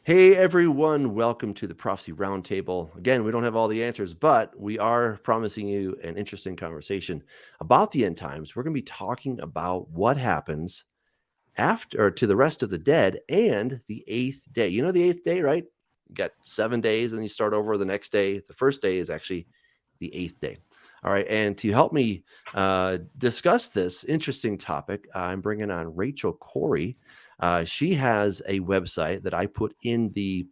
Hey everyone, welcome to the Prophecy Roundtable. Again, we don't have all the answers, but we are promising you an interesting conversation about the end times. We're going to be talking about what happens after or to the rest of the dead and the eighth day. You know the eighth day, right? You got 7 days and you start over the next day. The first day is actually the eighth day. All right. And to help me discuss this interesting topic, I'm bringing on Rachel Cory. She has a website that I put in the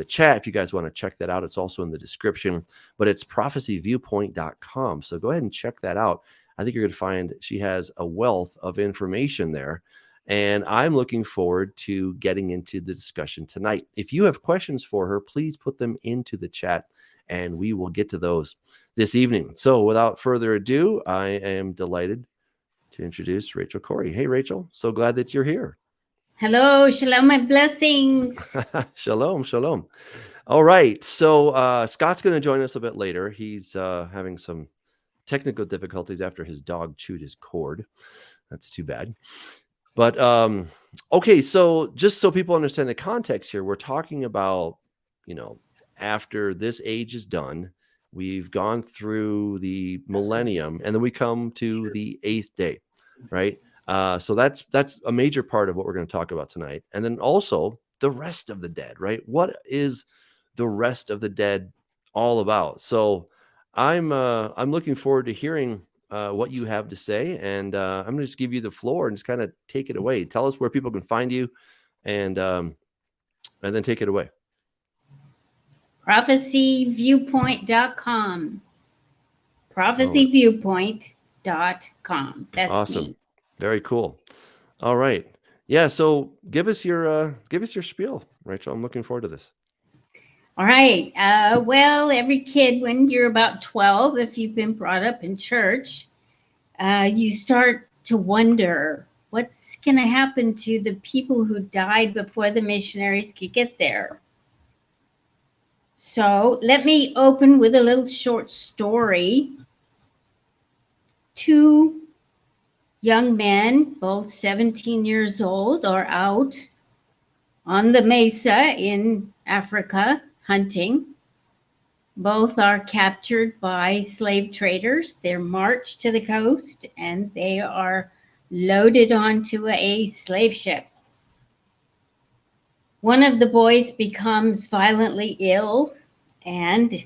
chat. If you guys want to check that out, it's also in the description, but it's prophecyviewpoint.com. So go ahead and check that out. I think you're going to find she has a wealth of information there. And I'm looking forward to getting into the discussion tonight. If you have questions for her, please put them into the chat and we will get to those this evening. So without further ado, I am delighted to introduce Rachel Cory. Hey, Rachel, so glad that you're here. Hello, shalom and blessings. Shalom, shalom. All right, so Scott's going to join us a bit later. He's having some technical difficulties after his dog chewed his cord. That's too bad. But okay, so just so people understand the context here, we're talking about, after this age is done, we've gone through the millennium, and then we come to the eighth day, right? So that's a major part of what we're going to talk about tonight. And then also the rest of the dead, right? What is the rest of the dead all about? So I'm looking forward to hearing what you have to say, and I'm going to just give you the floor and just kind of take it away. Tell us where people can find you, and then take it away. Prophecyviewpoint.com. Prophecyviewpoint.com. That's awesome. me. Very cool. All right. Yeah. So give us your spiel, Rachel. I'm looking forward to this. All right. Well, every kid, when you're about 12, if you've been brought up in church, you start to wonder what's going to happen to the people who died before the missionaries could get there. So let me open with a little short story. Two young men, both 17 years old, are out on the mesa in Africa hunting. Both are captured by slave traders. They're marched to the coast and they are loaded onto a slave ship. One of the boys becomes violently ill and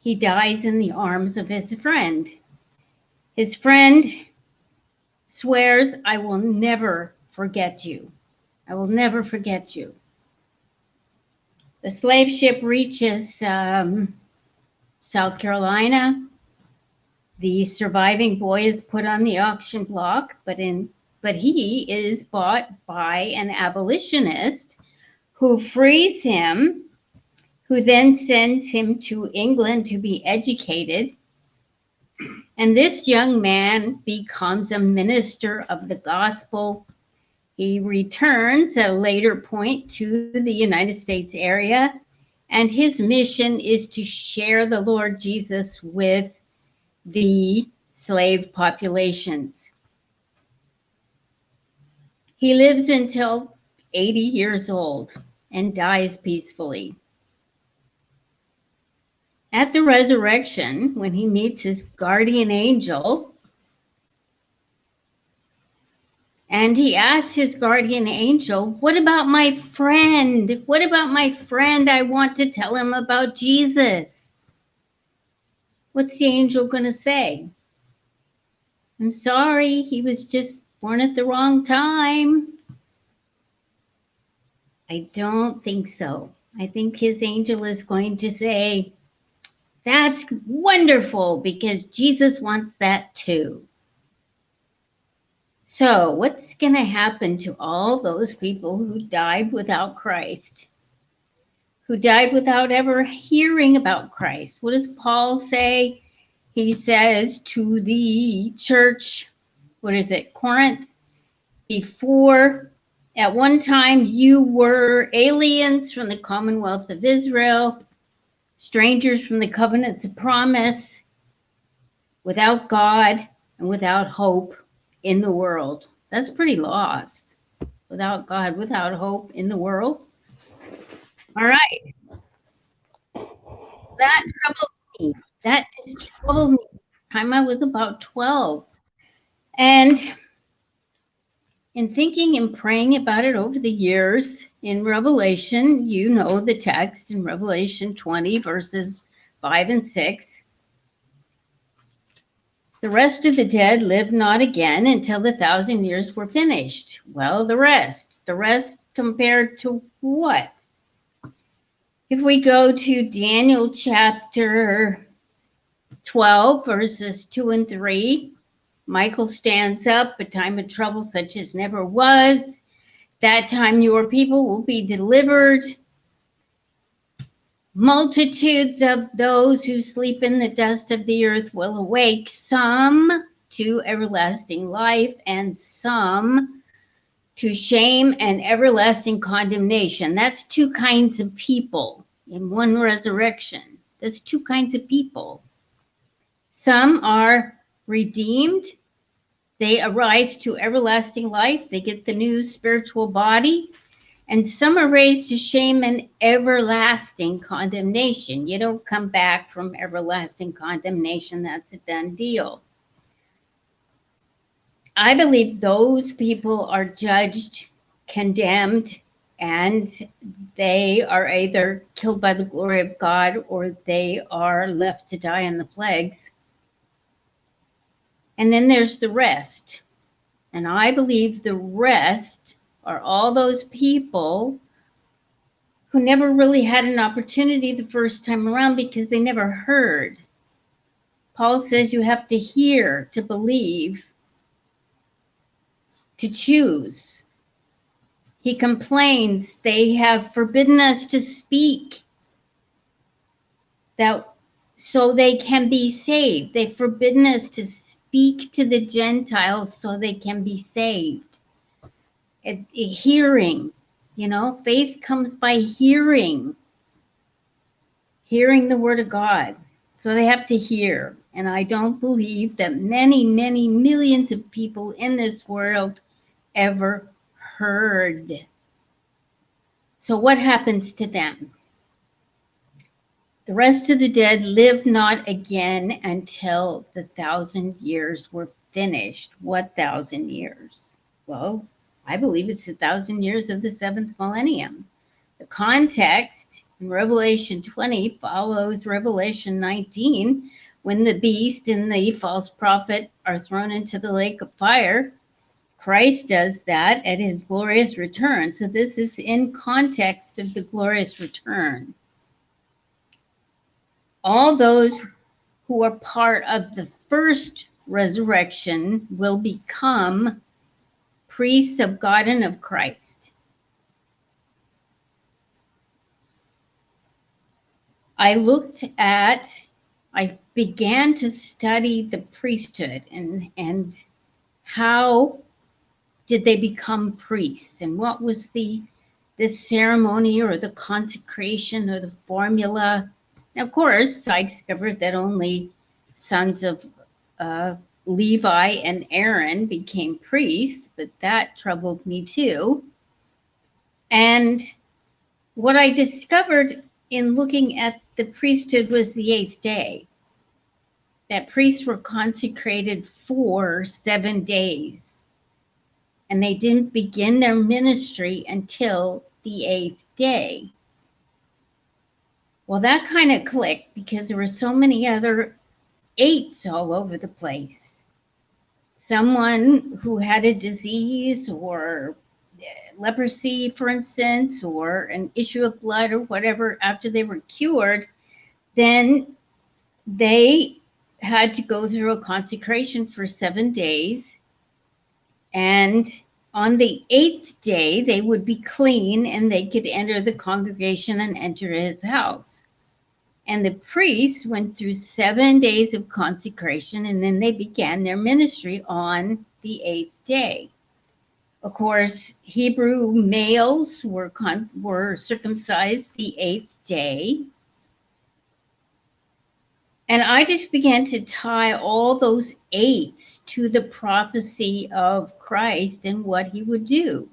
he dies in the arms of his friend. His friend swears, "I will never forget you. I will never forget you." The slave ship reaches South Carolina. The surviving boy is put on the auction block, but he is bought by an abolitionist who frees him, who then sends him to England to be educated. And this young man becomes a minister of the gospel. He returns at a later point to the United States area, and his mission is to share the Lord Jesus with the slave populations. He lives until 80 years old and dies peacefully. At the resurrection, when he meets his guardian angel, and he asks his guardian angel, "What about my friend? What about my friend? I want to tell him about Jesus." What's the angel going to say? "I'm sorry, he was just born at the wrong time." I don't think so. I think his angel is going to say, "That's wonderful because Jesus wants that too." So, what's going to happen to all those people who died without Christ? Who died without ever hearing about Christ? What does Paul say? He says to the church, Corinth, before, at one time you were aliens from the Commonwealth of Israel, strangers from the covenants of promise, without God and without hope in the world. That's pretty lost. Without God, without hope in the world. All right. That troubled me. That just troubled me. Time I was about 12. And in thinking and praying about it over the years, in Revelation, you know the text in Revelation 20, verses 5 and 6. The rest of the dead lived not again until the 1,000 years were finished. Well, the rest. The rest compared to what? If we go to Daniel chapter 12, verses 2 and 3, Michael stands up, a time of trouble such as never was. That time your people will be delivered. Multitudes of those who sleep in the dust of the earth will awake, some to everlasting life and some to shame and everlasting condemnation. That's two kinds of people in one resurrection. That's two kinds of people. Some are redeemed. They arise to everlasting life. They get the new spiritual body. And some are raised to shame and everlasting condemnation. You don't come back from everlasting condemnation. That's a done deal. I believe those people are judged, condemned, and they are either killed by the glory of God or they are left to die in the plagues. And then there's the rest. And I believe the rest are all those people who never really had an opportunity the first time around because they never heard. Paul says you have to hear to believe, to choose. He complains they have forbidden us to speak that so they can be saved. They've forbidden us to speak to the Gentiles so they can be saved. Hearing, faith comes by hearing the word of God. So they have to hear. And I don't believe that many, many millions of people in this world ever heard. So what happens to them? The rest of the dead live not again until the 1,000 years were finished. What 1,000 years? Well, I believe it's 1,000 years of the seventh millennium. The context in Revelation 20 follows Revelation 19 when the beast and the false prophet are thrown into the lake of fire. Christ does that at his glorious return. So this is in context of the glorious return. All those who are part of the first resurrection will become priests of God and of Christ. I began to study the priesthood and how did they become priests and what was the ceremony or the consecration or the formula. And of course, I discovered that only sons of Levi and Aaron became priests, but that troubled me too. And what I discovered in looking at the priesthood was the 8th day. That priests were consecrated for 7 days. And they didn't begin their ministry until the 8th day. Well, that kind of clicked because there were so many other 8s all over the place. Someone who had a disease or leprosy, for instance, or an issue of blood or whatever, after they were cured, then they had to go through a consecration for 7 days. And on the 8th day, they would be clean and they could enter the congregation and enter his house. And the priests went through 7 days of consecration and then they began their ministry on the 8th day. Of course, Hebrew males were circumcised the 8th day. And I just began to tie all those 8s to the prophecy of Christ and what he would do.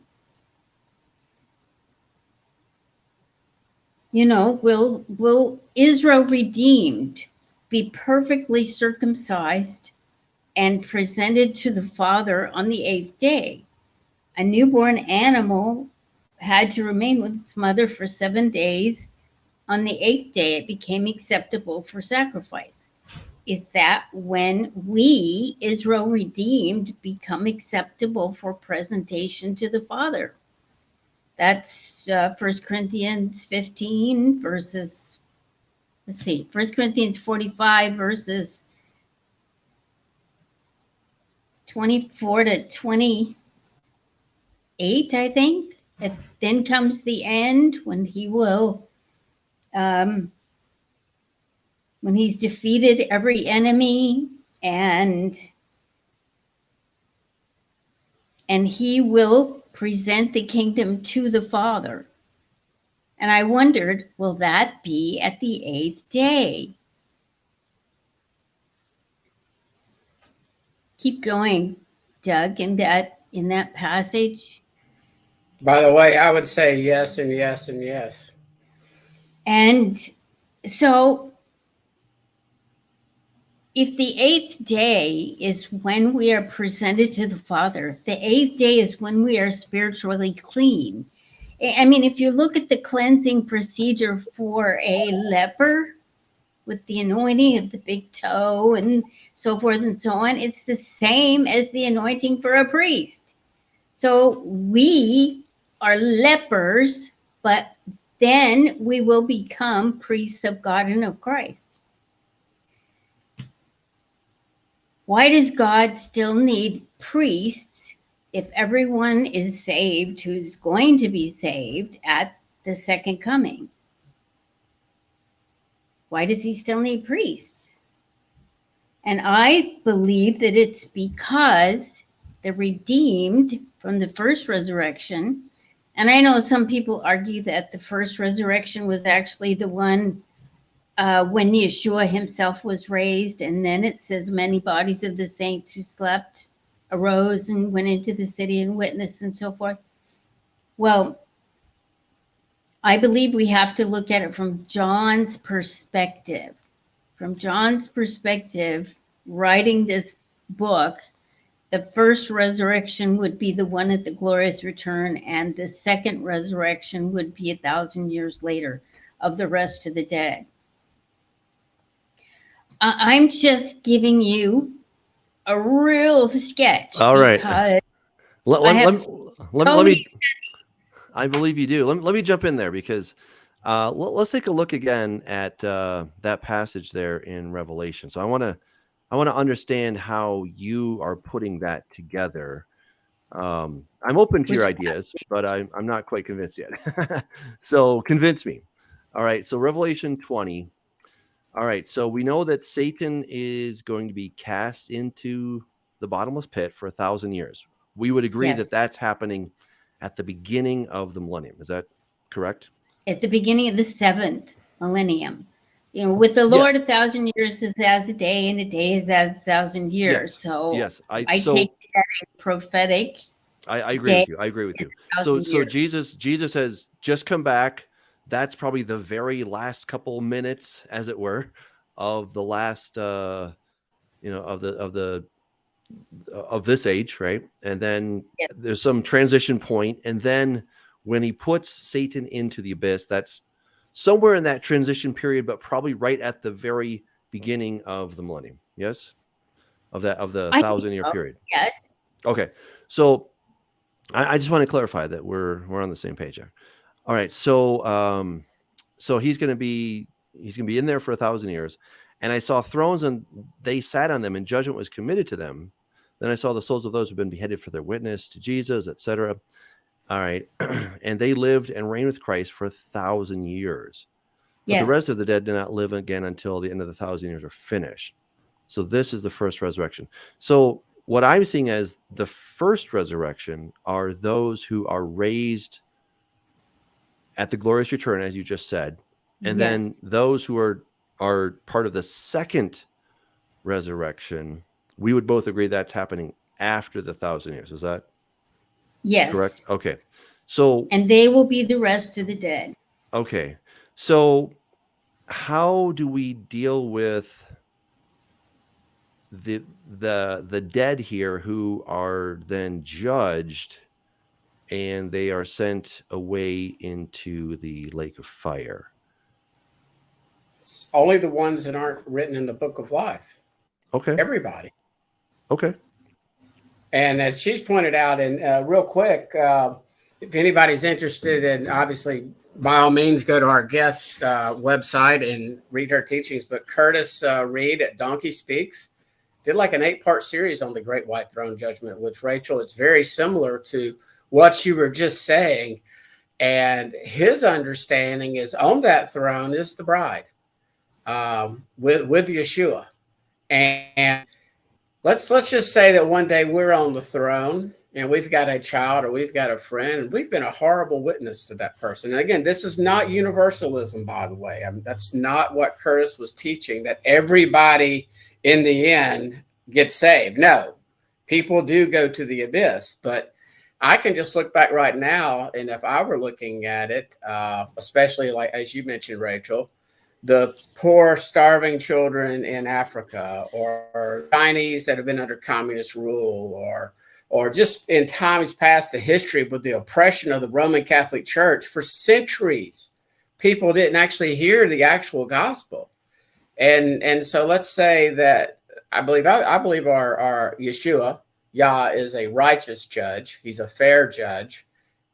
will Israel redeemed be perfectly circumcised and presented to the Father on the eighth day? A newborn animal had to remain with its mother for 7 days. On the eighth day, it became acceptable for sacrifice. Is that when we, Israel redeemed, become acceptable for presentation to the Father? That's 1 Corinthians 15 verses, let's see, 1 Corinthians 45 verses 24 to 28, I think. Then comes the end when he will, when he's defeated every enemy and he will present the kingdom to the Father. And I wondered, will that be at the eighth day? Keep going, Doug, in that passage. By the way, I would say yes and yes and yes. And so if the eighth day is when we are presented to the Father, the eighth day is when we are spiritually clean. I mean, if you look at the cleansing procedure for a leper with the anointing of the big toe and so forth and so on, it's the same as the anointing for a priest. So we are lepers, but then we will become priests of God and of Christ. Why does God still need priests if everyone is saved who's going to be saved at the second coming? Why does he still need priests? And I believe that it's because the redeemed from the first resurrection, and I know some people argue that the first resurrection was actually the one when Yeshua himself was raised, and then it says many bodies of the saints who slept arose and went into the city and witnessed and so forth. Well, I believe we have to look at it from John's perspective. From John's perspective, writing this book, the first resurrection would be the one at the glorious return, and the second resurrection would be 1,000 years later of the rest of the dead. I'm just giving you a real sketch. All right. Let me. I believe you do. Let me jump in there because let's take a look again at that passage there in Revelation. So I want to understand how you are putting that together. I'm open to your ideas, but I'm not quite convinced yet. So convince me. All right. So Revelation 20. All right. So we know that Satan is going to be cast into the bottomless pit for 1,000 years. We would agree that that's happening at the beginning of the millennium. Is that correct? At the beginning of the 7th millennium. With the Lord, 1,000 years is as a day, and a day is as 1,000 years. Yes. So yes, I take that as prophetic. I agree with you. I agree with you. So Jesus has just come back. That's probably the very last couple minutes, as it were, of the last, of this age, right? And then there's some transition point, and then when he puts Satan into the abyss, that's somewhere in that transition period, but probably right at the very beginning of the millennium. Yes, of the 1,000-year period. Yes. Okay, so I just want to clarify that we're on the same page there. All right, so he's going to be in there for 1,000 years, and I saw thrones, and they sat on them, and judgment was committed to them. Then I saw the souls of those who've been beheaded for their witness to Jesus, etc. All right, and they lived and reigned with Christ for 1,000 years. But the rest of the dead did not live again until the end of the 1,000 years are finished. So this is the first resurrection. So what I'm seeing as the first resurrection are those who are raised at the glorious return, as you just said, and then those who are part of the second resurrection. We would both agree that's happening after the 1,000 years. Is that correct? Okay. So and they will be the rest of the dead. Okay. So how do we deal with the dead here who are then judged and they are sent away into the lake of fire? It's only the ones that aren't written in the book of life. Okay. Everybody. Okay. And as she's pointed out, and real quick, if anybody's interested in, obviously, by all means, go to our guest's website and read her teachings. But Curtis Reed at Donkey Speaks did like an 8-part series on the Great White Throne Judgment, which, Rachel, it's very similar to what you were just saying. And his understanding is on that throne is the bride with Yeshua. And let's just say that one day we're on the throne and we've got a child or we've got a friend and we've been a horrible witness to that person. And again, this is not universalism, by the way. I mean, that's not what Curtis was teaching, that everybody in the end gets saved. No, people do go to the abyss, but I can just look back right now. And if I were looking at it, especially like, as you mentioned, Rachel, the poor, starving children in Africa, or Chinese that have been under communist rule, or just in times past the history with the oppression of the Roman Catholic Church for centuries, people didn't actually hear the actual gospel. And so let's say that I believe our Yeshua, Yah, is a righteous judge. He's a fair judge.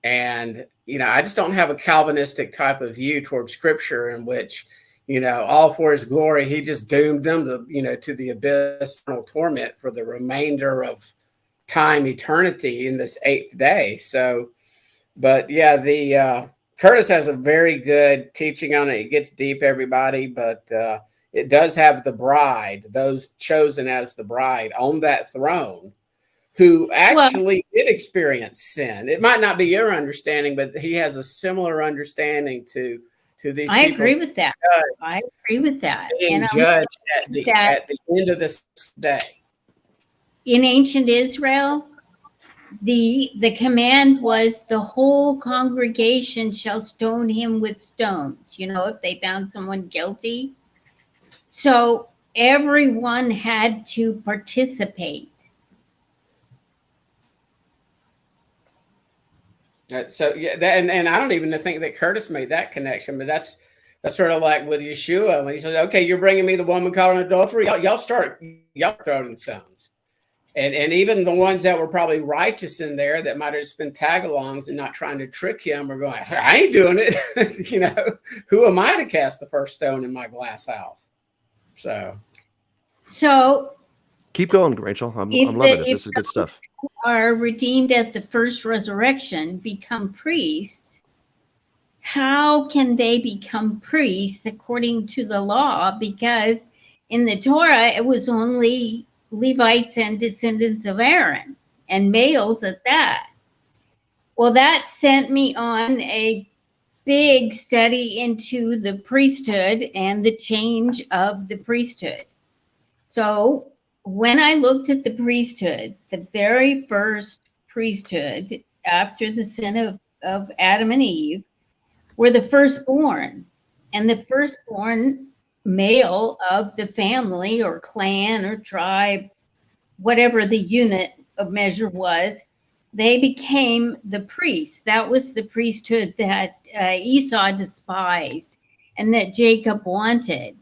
And, I just don't have a Calvinistic type of view towards Scripture in which, all for his glory, he just doomed them to the abyss, torment for the remainder of time, eternity in this 8th day. So, but yeah, the Curtis has a very good teaching on it. It gets deep, everybody, but it does have the bride, those chosen as the bride on that throne, who actually did experience sin. It might not be your understanding, but he has a similar understanding to these people. I agree with that. I agree with that. Being judged at the end of this day. In ancient Israel, the command was the whole congregation shall stone him with stones, if they found someone guilty. So everyone had to participate. So yeah, and I don't even think that Curtis made that connection, but that's sort of like with Yeshua when he says, "Okay, you're bringing me the woman caught in adultery. Y'all throwing stones," and even the ones that were probably righteous in there that might have just been tag-alongs and not trying to trick him are going, "I ain't doing it." Who am I to cast the first stone in my glass house? So keep going, Rachel. I'm loving it. This is good stuff. Are redeemed at the first resurrection become priests. How can they become priests according to the law? Because in the Torah, it was only Levites and descendants of Aaron, and males at that. Well, that sent me on a big study into the priesthood and the change of the priesthood. So when I looked at the priesthood, the very first priesthood after the sin of Adam and Eve were the firstborn. And the firstborn male of the family or clan or tribe, whatever the unit of measure was, they became the priests. That was the priesthood that Esau despised and that Jacob wanted.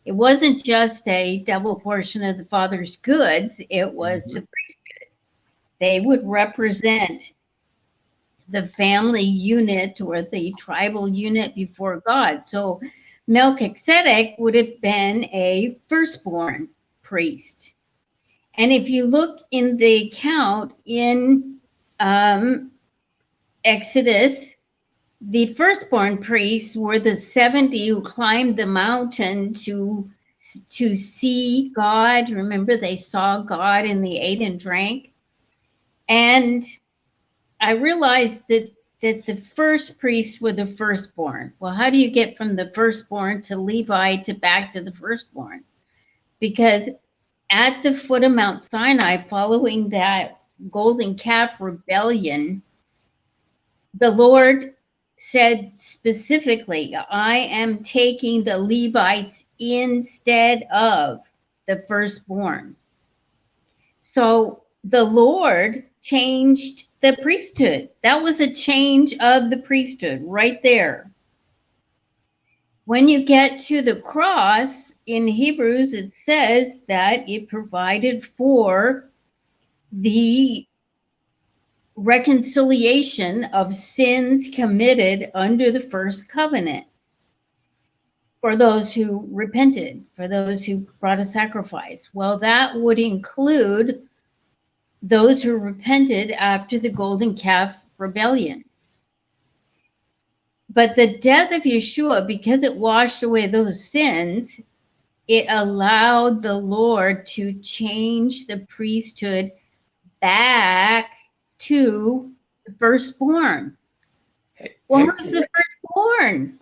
It wasn't just a double portion of the father's goods, it was the priesthood. They would represent the family unit or the tribal unit before God. So Melchizedek would have been a firstborn priest. And if you look in the account in Exodus, the firstborn priests were the 70 who climbed the mountain to see God. Remember, they saw God and they ate and drank. And I realized that the first priests were the firstborn. Well, how do you get from the firstborn to Levi to back to the firstborn? Because at the foot of Mount Sinai, following that golden calf rebellion, the Lord said specifically, I am taking the Levites instead of the firstborn. So the Lord changed the priesthood. That was a change of the priesthood right there. When you get to the cross in Hebrews, it says that it provided for the reconciliation of sins committed under the first covenant for those who repented, for those who brought a sacrifice. Well, that would include those who repented after the golden calf rebellion. But the death of Yeshua, because it washed away those sins, it allowed the Lord to change the priesthood back to the firstborn. Well, who's the firstborn?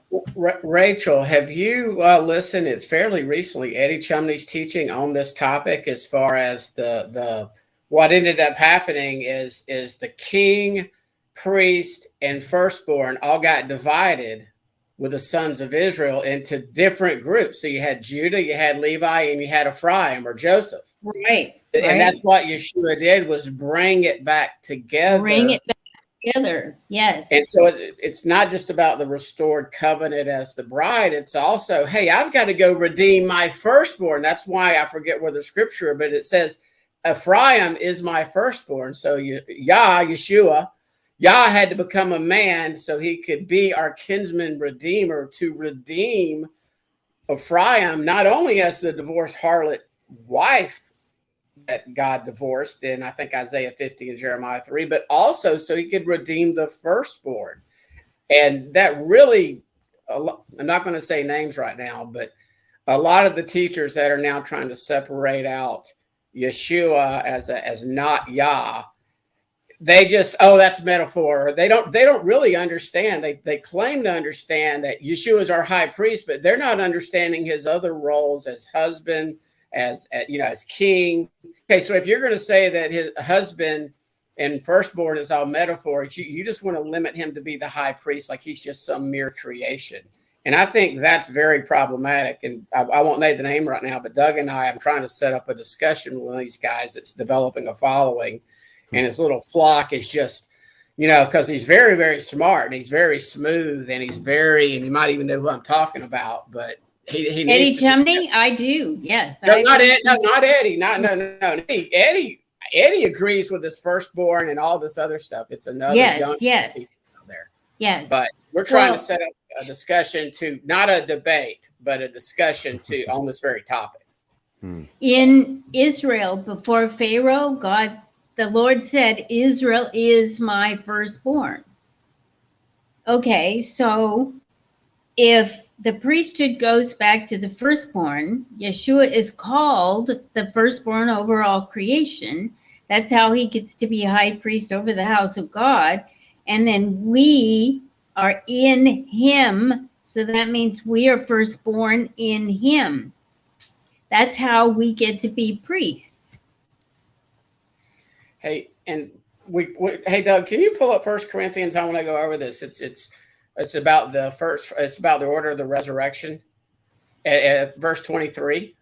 Rachel, have you listened? It's fairly recently, Eddie Chumney's teaching on this topic, as far as the what ended up happening is the king, priest, and firstborn all got divided with the sons of Israel into different groups. So you had Judah, you had Levi, and you had Ephraim or Joseph. Right. And that's what Yeshua did, was bring it back together. Bring it back together. Yes. And so it's not just about the restored covenant as the bride. It's also, hey, I've got to go redeem my firstborn. That's why I forget where the scripture, but it says, Ephraim is my firstborn. So Yeshua, Yah had to become a man so he could be our kinsman redeemer, to redeem Ephraim, not only as the divorced harlot wife that God divorced in, I think, Isaiah 50 and Jeremiah 3, but also so he could redeem the firstborn. And that really, I'm not going to say names right now, but a lot of the teachers that are now trying to separate out Yeshua as not Yah, they just, that's metaphor. They don't really understand. They claim to understand that Yeshua is our high priest, but they're not understanding his other roles as husband, as king. Okay, so if you're going to say that his husband and firstborn is all metaphors, you just want to limit him to be the high priest, like he's just some mere creation. And I think that's very problematic. And I won't name the name right now, but Doug and I am trying to set up a discussion with one of these guys that's developing a following. And his little flock is just, because he's very, very smart and he's very smooth and and you might even know who I'm talking about, but he Eddie Chumney, I do, yes. No, not Eddie. No. Eddie agrees with his firstborn and all this other stuff. It's another young people there. Yes. But we're trying to set up a discussion not a debate, but a discussion on this very topic. In Israel, before Pharaoh, the Lord said, Israel is my firstborn. Okay, so if the priesthood goes back to the firstborn, Yeshua is called the firstborn over all creation. That's how he gets to be high priest over the house of God. And then we are in him. So that means we are firstborn in him. That's how we get to be priests. Hey, and hey, Doug, can you pull up 1 Corinthians? I want to go over this. It's about the order of the resurrection at verse 23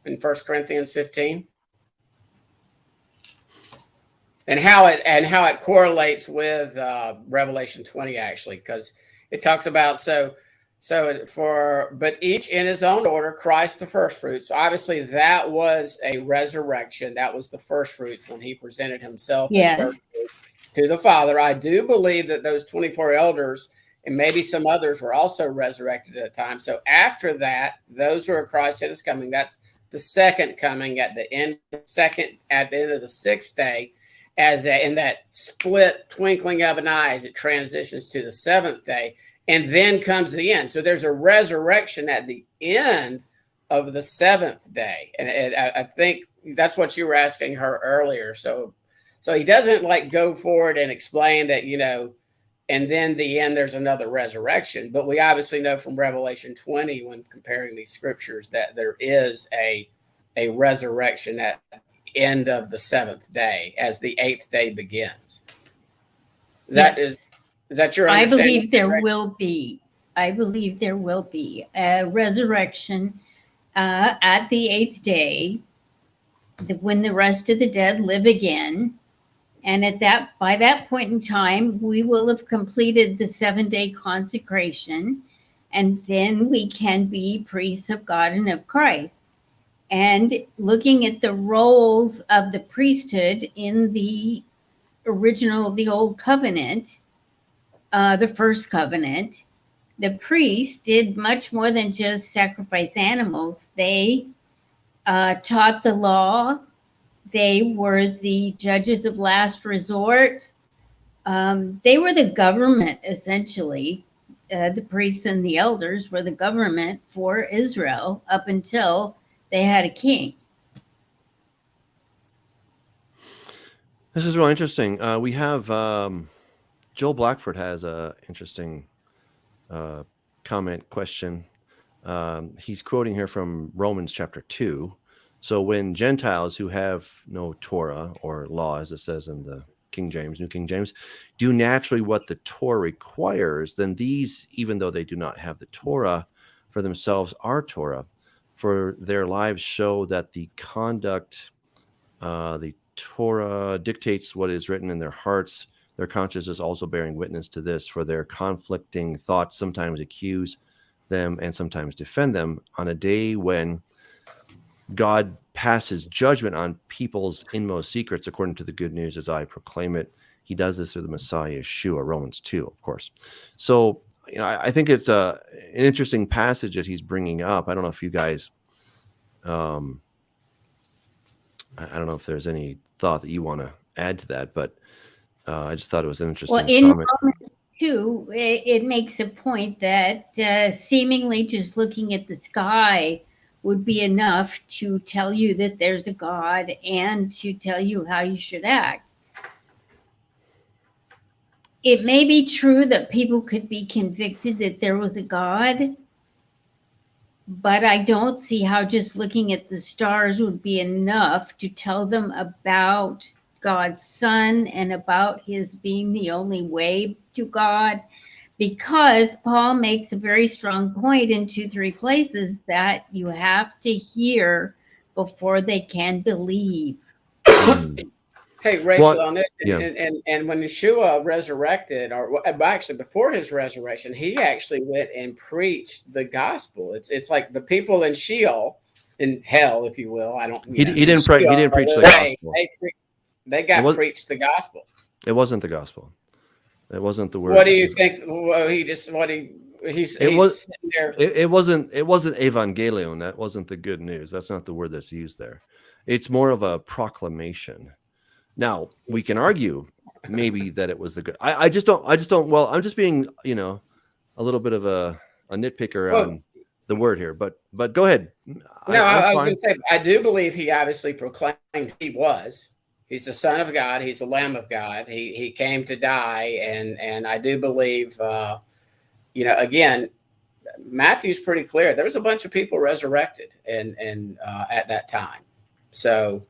in 1 Corinthians 15. And how it correlates with Revelation 20, actually, because it talks about but each in his own order, Christ the first fruits. So obviously that was a resurrection. That was the first fruits when he presented himself as first fruits to the Father. I do believe that those 24 elders and maybe some others were also resurrected at the time. So after that, those who are Christ at his coming, that's the second coming at the end of the sixth day, in that split twinkling of an eye as it transitions to the seventh day. And then comes the end. So there's a resurrection at the end of the seventh day. And I think that's what you were asking her earlier. So he doesn't go forward and explain that, and then the end, there's another resurrection. But we obviously know from Revelation 20, when comparing these scriptures, that there is a resurrection at the end of the seventh day as the eighth day begins. Is that your I understanding? believe there will be. I believe there will be a resurrection at the 8th day, when the rest of the dead live again. And by that point in time, we will have completed the 7-day consecration, and then we can be priests of God and of Christ. And looking at the roles of the priesthood in the old covenant, the first covenant, the priests did much more than just sacrifice animals. They taught the law. They were the judges of last resort. They were the government, essentially. The priests and the elders were the government for Israel up until they had a king. This is really interesting. We have Joel Blackford has a interesting comment question. He's quoting here from Romans chapter 2. So when Gentiles who have no Torah or law, as it says in the New King James, do naturally what the Torah requires, then these, even though they do not have the Torah for themselves, are Torah, for their lives show that the conduct, the Torah dictates what is written in their hearts. Their conscience is also bearing witness to this, for their conflicting thoughts sometimes accuse them and sometimes defend them on a day when God passes judgment on people's inmost secrets, according to the good news as I proclaim it. He does this through the Messiah, Yeshua, Romans 2, of course. So, I think it's an interesting passage that he's bringing up. I don't know if you guys, I don't know if there's any thought that you want to add to that, but I just thought it was an interesting comment. Romans 2, it makes a point that seemingly just looking at the sky would be enough to tell you that there's a God and to tell you how you should act. It may be true that people could be convicted that there was a God, but I don't see how just looking at the stars would be enough to tell them about God's Son and about his being the only way to God, because Paul makes a very strong point in 2-3 places that you have to hear before they can believe. Hey, Rachel, on this, and when Yeshua resurrected, or actually before his resurrection, he actually went and preached the gospel. It's like the people in Sheol, in hell, if you will. He didn't preach the gospel. They got preached the gospel. It wasn't the gospel. It wasn't the word. What do you think? Well, he's sitting there. It wasn't evangelion. That wasn't the good news. That's not the word that's used there. It's more of a proclamation. Now we can argue maybe that it was the good. I just don't. Well, I'm just being a little bit of a nitpicker on the word here. But go ahead. No, I was going to say I do believe he obviously proclaimed he was. He's the Son of God. He's the Lamb of God. He came to die, and I do believe, again, Matthew's pretty clear. There was a bunch of people resurrected, and at that time. So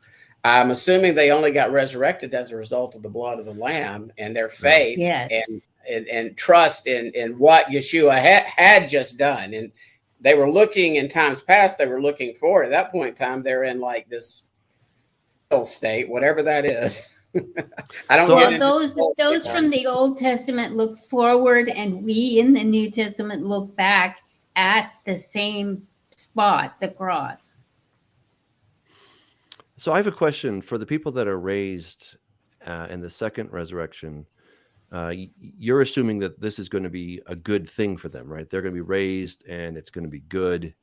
I'm assuming they only got resurrected as a result of the blood of the Lamb and their faith and trust in what Yeshua had just done. And they were looking in times past. They were looking forward. At that point in time, they're in like this state, whatever that is. I don't know. Those from the Old Testament look forward, and we in the New Testament look back at the same spot, the cross. So I have a question for the people that are raised in the second resurrection. You're assuming that this is going to be a good thing for them, right? They're going to be raised and it's going to be good.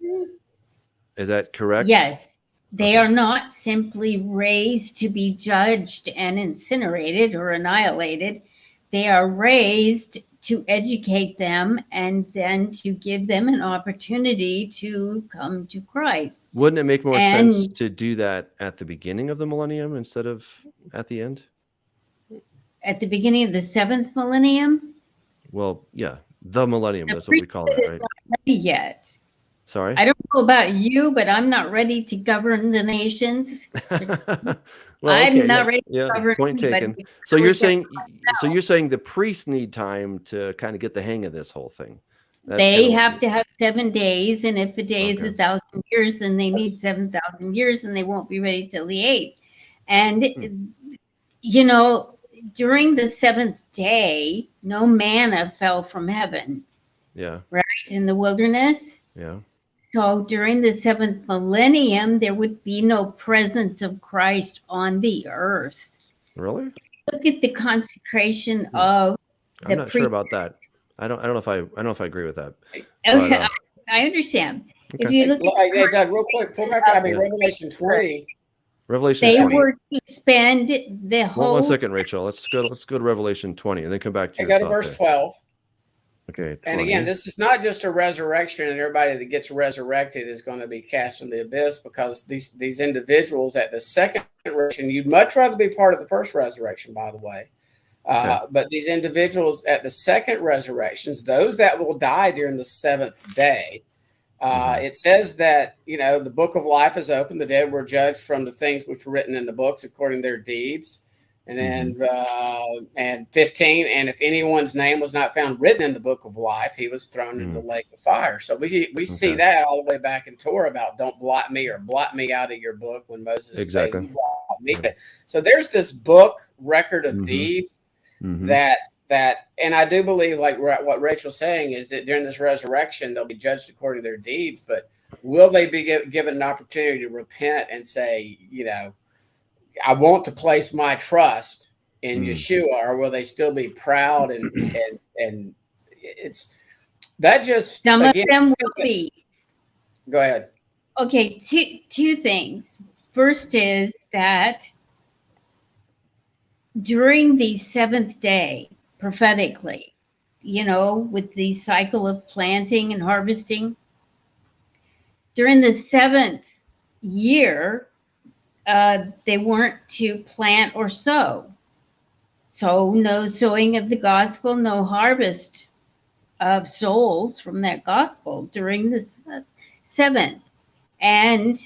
Is that correct? Yes. They are not simply raised to be judged and incinerated or annihilated. They are raised to educate them and then to give them an opportunity to come to Christ. Wouldn't it make more sense to do that at the beginning of the millennium instead of at the end? At the beginning of the 7th millennium? Well, yeah, the millennium. That's what we call it, right? Not ready yet. Sorry. I don't know about you, but I'm not ready to govern the nations. Well, I'm okay, not ready to yeah, govern point anybody. taken. So you're Really govern saying, so you're saying the priests need time to kind of get the hang of this whole thing. That's kind They of what have to have 7 days, and if a day is okay. 1,000 years, then they need That's- 7,000 years, and they won't be ready till the 8th. And, Hmm. you know, during the 7th day, no manna fell from heaven, Yeah, right, in the wilderness. yeah. So during the 7th millennium, there would be no presence of Christ on the earth. Really? Look at the consecration Hmm. of I'm the not sure priest. about that. I don't know if I agree with that. But Okay, I understand. If okay. you look at Hey, Doug, real quick, pull back. I mean, Yeah. Revelation 20. Revelation they 20. were to spend the One whole second, Rachel. Let's go to Revelation 20 and then come back to I your go to thought verse there. 12. Okay, 20. And again, this is not just a resurrection, and everybody that gets resurrected is going to be cast in the abyss, because these individuals at the second resurrection, you'd much rather be part of the first resurrection, by the way. Okay. But these individuals at the second resurrections, those that will die during the 7th day, it says that, the book of life is open. The dead were judged from the things which were written in the books according to their deeds. And then, and 15, and if anyone's name was not found written in the book of life, he was thrown into the lake of fire. So we see that all the way back in Torah about don't blot me or blot me out of your book, when Moses is saying, you blot me. Yeah. So there's this book record of deeds that, and I do believe, like what Rachel's saying, is that during this resurrection, they'll be judged according to their deeds, but will they be given an opportunity to repent and say, I want to place my trust in Yeshua, or will they still be proud and it's that just some again, of them will be. Go ahead. Okay, two things. First is that during the 7th day, prophetically, with the cycle of planting and harvesting, during the 7th year, they weren't to plant or sow. So no sowing of the gospel, no harvest of souls from that gospel during the 7th. And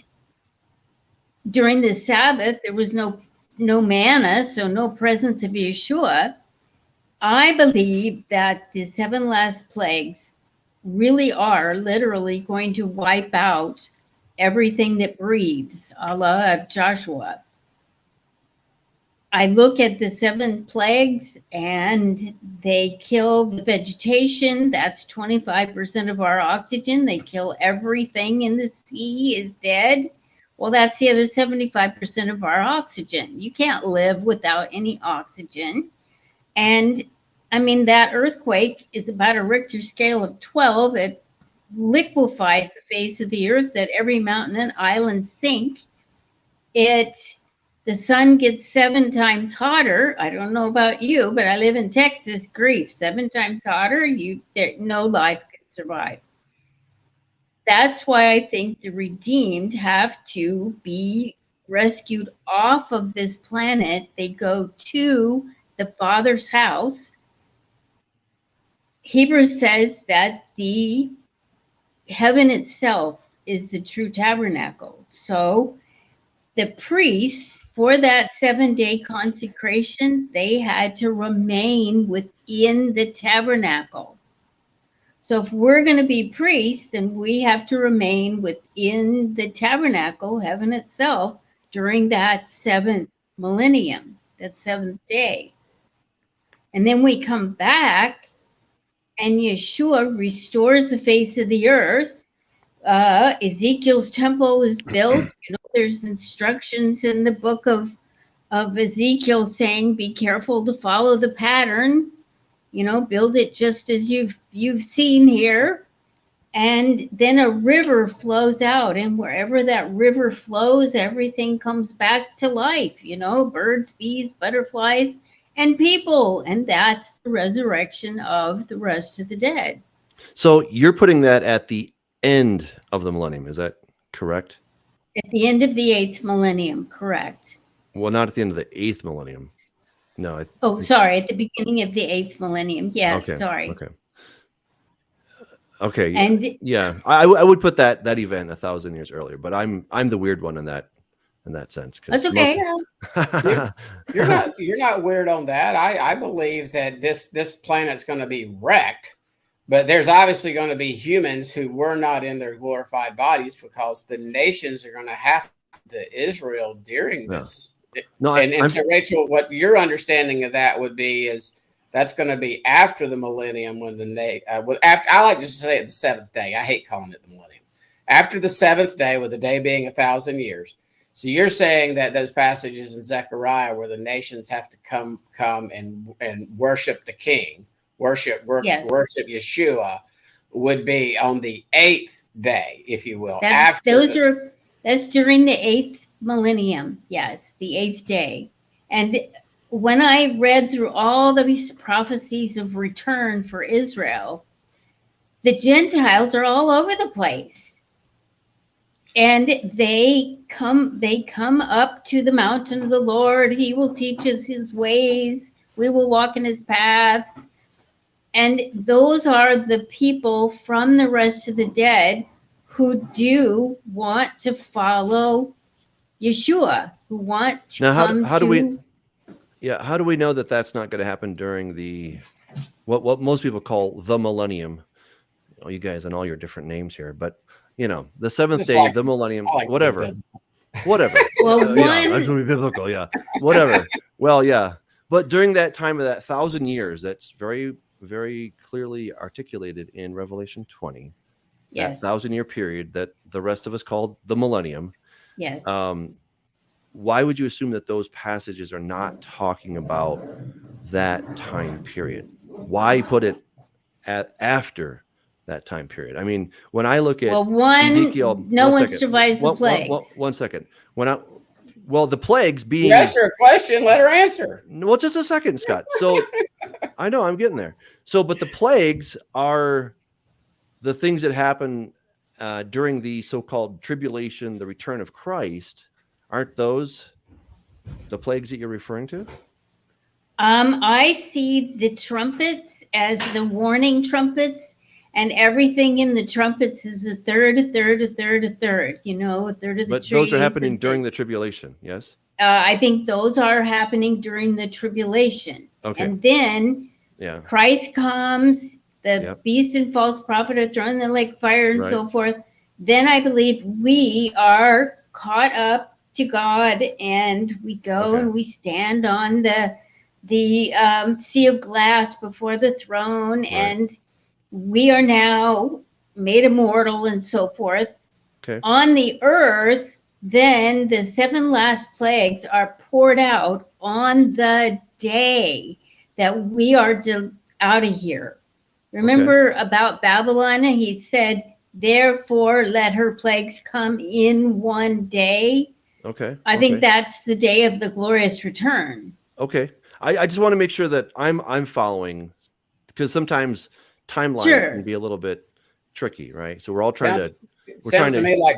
during the Sabbath, there was no manna, so no presence of Yeshua. I believe that the 7 last plagues really are literally going to wipe out everything that breathes, a la Joshua. I look at the 7 plagues and they kill the vegetation. That's 25% of our oxygen. They kill everything in the sea is dead. Well, that's the other 75% of our oxygen. You can't live without any oxygen. And I mean, that earthquake is about a Richter scale of 12. It liquefies the face of the earth, that every mountain and island sink. The sun gets 7 times hotter. I don't know about you, but I live in Texas. Grief, 7 times hotter, no life can survive. That's why I think the redeemed have to be rescued off of this planet. They go to the Father's house. Hebrews says that the heaven itself is the true tabernacle. So the priests, for that 7-day consecration, they had to remain within the tabernacle. So if we're going to be priests, then we have to remain within the tabernacle, heaven itself, during that 7th millennium, that 7th day. And then we come back and Yeshua restores the face of the earth. Ezekiel's temple is built. There's instructions in the book of Ezekiel saying, be careful to follow the pattern, build it just as you've seen here. And then a river flows out, and wherever that river flows, everything comes back to life, birds, bees, butterflies, and people. And that's the resurrection of the rest of the dead. So you're putting that at the end of the millennium. Is that correct? At the end of the 8th millennium, correct. Well, not at the end of the 8th millennium. No. Sorry, at the beginning of the 8th millennium. Yes, okay, sorry. Okay. Okay. And Yeah. I would put that event 1,000 years earlier, but I'm the weird one in that sense. that's Because most. okay. You're not weird on that. I believe that this planet's going to be wrecked, but there's obviously going to be humans who were not in their glorified bodies because the nations are going to have to Israel during this. No, And so, Rachel, what your understanding of that would be is that's going to be after the millennium when after, I like to say it the seventh day. I hate calling it the millennium. After the seventh day, with the day being 1,000 years. So you're saying that those passages in Zechariah where the nations have to come and worship the King, worship Yeshua, would be on the 8th day, if you will. That's during the 8th millennium. Yes, the 8th day. And when I read through all these prophecies of return for Israel, the Gentiles are all over the place. And they come up to the mountain of the Lord. He will teach us his ways. We will walk in his paths. And those are the people from the rest of the dead who do want to follow Yeshua, who want to come how to. how do we know that that's not going to happen during the what most people call the millennium? You guys and all your different names here, but the seventh day, the millennium, whatever. Well, I just want to be biblical, whatever. Well, yeah, but during that time of that 1,000 years, that's very, very clearly articulated in Revelation 20. Yes. That 1,000-year period that the rest of us call the millennium. Yes. Why would you assume that those passages are not talking about that time period? Why put it after that time period? I mean, when I look at Ezekiel, no one survives the plague. One second. The plagues being. You asked her a question, let her answer. Well, just a second, Scott. So I know I'm getting there. So, but the plagues are the things that happen during the so-called tribulation, the return of Christ. Aren't those the plagues that you're referring to? I see the trumpets as the warning trumpets, and everything in the trumpets is a third, a third, a third, a third. A third of the trees. But those are happening during the tribulation, yes? I think those are happening during the tribulation. Okay. And then Christ comes, the beast and false prophet are thrown in the lake of fire and so forth. Then I believe we are caught up to God, and we go and we stand on the sea of glass before the throne, and we are now made immortal and so forth. Okay. On the earth, then the 7 last plagues are poured out on the day that we are out of here. Remember about Babylon? He said, therefore, let her plagues come in one day. Okay. I think that's the day of the glorious return. Okay. I just want to make sure that I'm following, because sometimes timelines can be a little bit tricky, right? So we're all trying to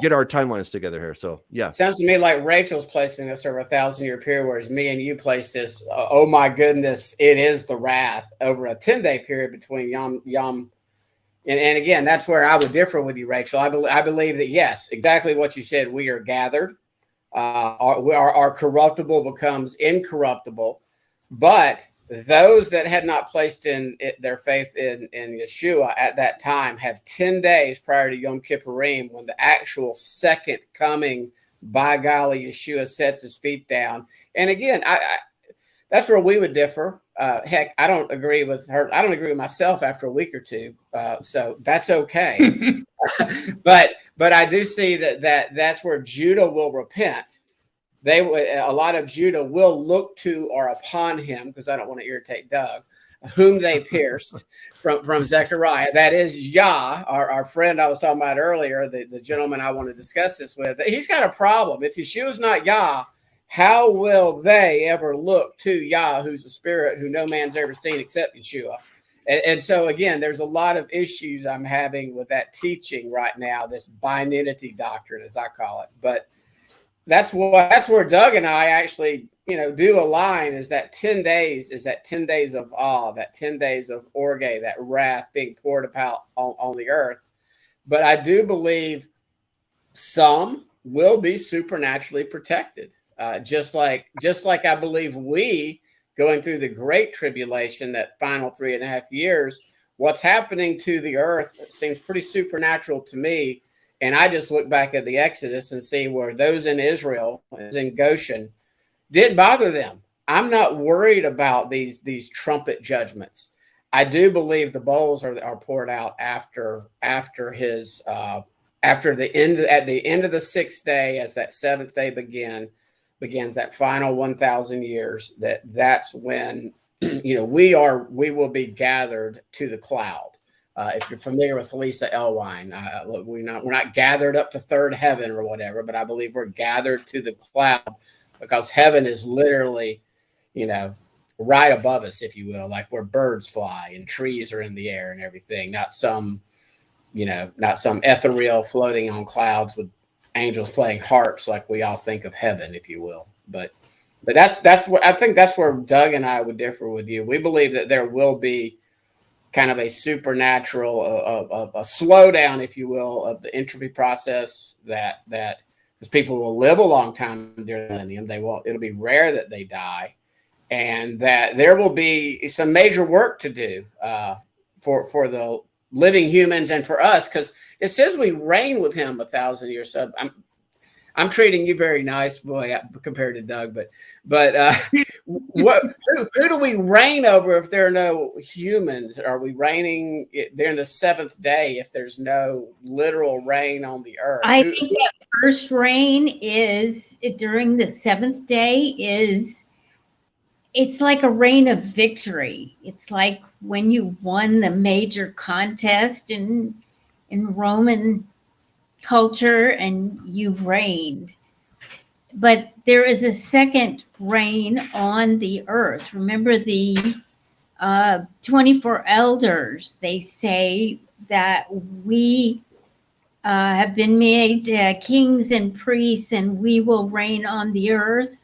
get our timelines together here. So sounds to me like Rachel's placing this over 1,000-year period, whereas me and you place this. Oh my goodness, it is the wrath over a 10-day period between Yom. And again, that's where I would differ with you, Rachel. I believe that yes, exactly what you said. We are gathered. Our corruptible becomes incorruptible. But those that had not placed their faith in Yeshua at that time have 10 days prior to Yom Kippurim, when the actual second coming, by golly, Yeshua sets his feet down. And again, that's where we would differ. Heck, I don't agree with her. I don't agree with myself after a week or two. So that's okay. But I do see that's where Judah will repent. A lot of Judah will look to or upon him, because I don't want to irritate Doug, whom they pierced from Zechariah. That is Yah, our friend I was talking about earlier, the gentleman I want to discuss this with. He's got a problem. If Yeshua's not Yah, how will they ever look to Yah, who's a spirit who no man's ever seen except Yeshua? And so, again, there's a lot of issues I'm having with that teaching right now, this binitity doctrine, as I call it. But that's where Doug and I actually do a line is that 10 days of awe, that 10 days of orge, that wrath being poured about on the earth. But I do believe some will be supernaturally protected. Just like I believe we going through the great tribulation, that final 3.5 years, what's happening to the earth seems pretty supernatural to me. And I just look back at the Exodus and see where those in Israel, in Goshen, didn't bother them. I'm not worried about these trumpet judgments. I do believe the bowls are poured out after his after the end, at the end of the 6th day, as that 7th day begins that final 1,000 years. That's when we will be gathered to the cloud. If you're familiar with Lisa Elwine, we're not gathered up to third heaven or whatever, but I believe we're gathered to the cloud, because heaven is literally, right above us, if you will, like where birds fly and trees are in the air and everything, not some ethereal floating on clouds with angels playing harps like we all think of heaven, if you will. But that's what I think. That's where Doug and I would differ with you. We believe that there will be kind of a supernatural, a slowdown, if you will, of the entropy process, that because people will live a long time during the millennium. It'll be rare that they die, and that there will be some major work to do for the living humans and for us, because it says we reign with him 1,000 years. So I'm treating you very nice, boy, compared to Doug. But who do we reign over if there are no humans? Are we reigning during the 7th day if there's no literal reign on the earth? I think that first reign is during the 7th day it's like a reign of victory. It's like when you won the major contest in Roman culture and you've reigned. But there is a second reign on the earth. Remember the 24 elders, they say that we have been made kings and priests and we will reign on the earth.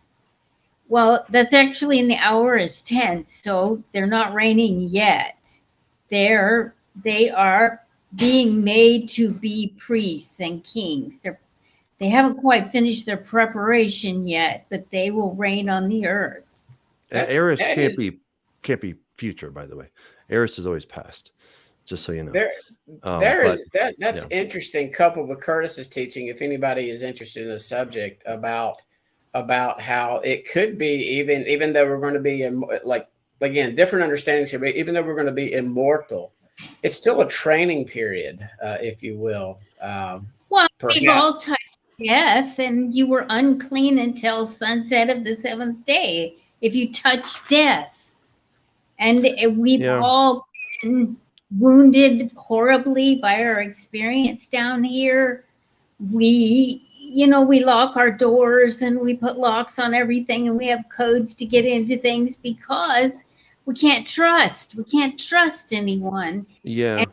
Well, that's actually in the aorist tense, so they're not reigning yet. They are being made to be priests and kings. They haven't quite finished their preparation yet, but they will reign on the earth. Aorist can't be future, by the way. Aorist is always past, just so you know. That's interesting, coupled with Curtis's teaching, if anybody is interested in the subject, about how it could be, even though we're going to be different understandings here, but even though we're going to be immortal, it's still a training period, if you will. We've all touched death, and you were unclean until sunset of the 7th day if you touch death. And we've all been wounded horribly by our experience down here. We lock our doors and we put locks on everything, and we have codes to get into things because we can't trust. We can't trust anyone. Yeah. And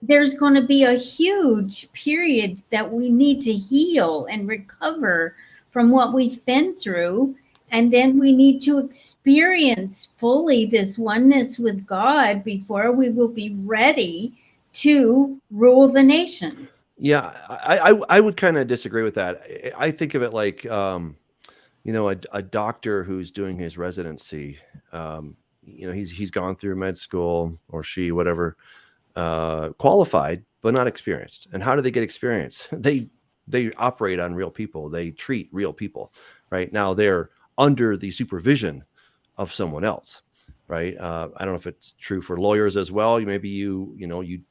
there's going to be a huge period that we need to heal and recover from what we've been through. And then we need to experience fully this oneness with God before we will be ready to rule the nations. Yeah, I would kind of disagree with that. I think of it like, a doctor who's doing his residency. He's gone through med school, or she, whatever, qualified, but not experienced. And how do they get experience? They operate on real people. They treat real people, right? Now they're under the supervision of someone else. Right. I don't know if it's true for lawyers as well. Maybe you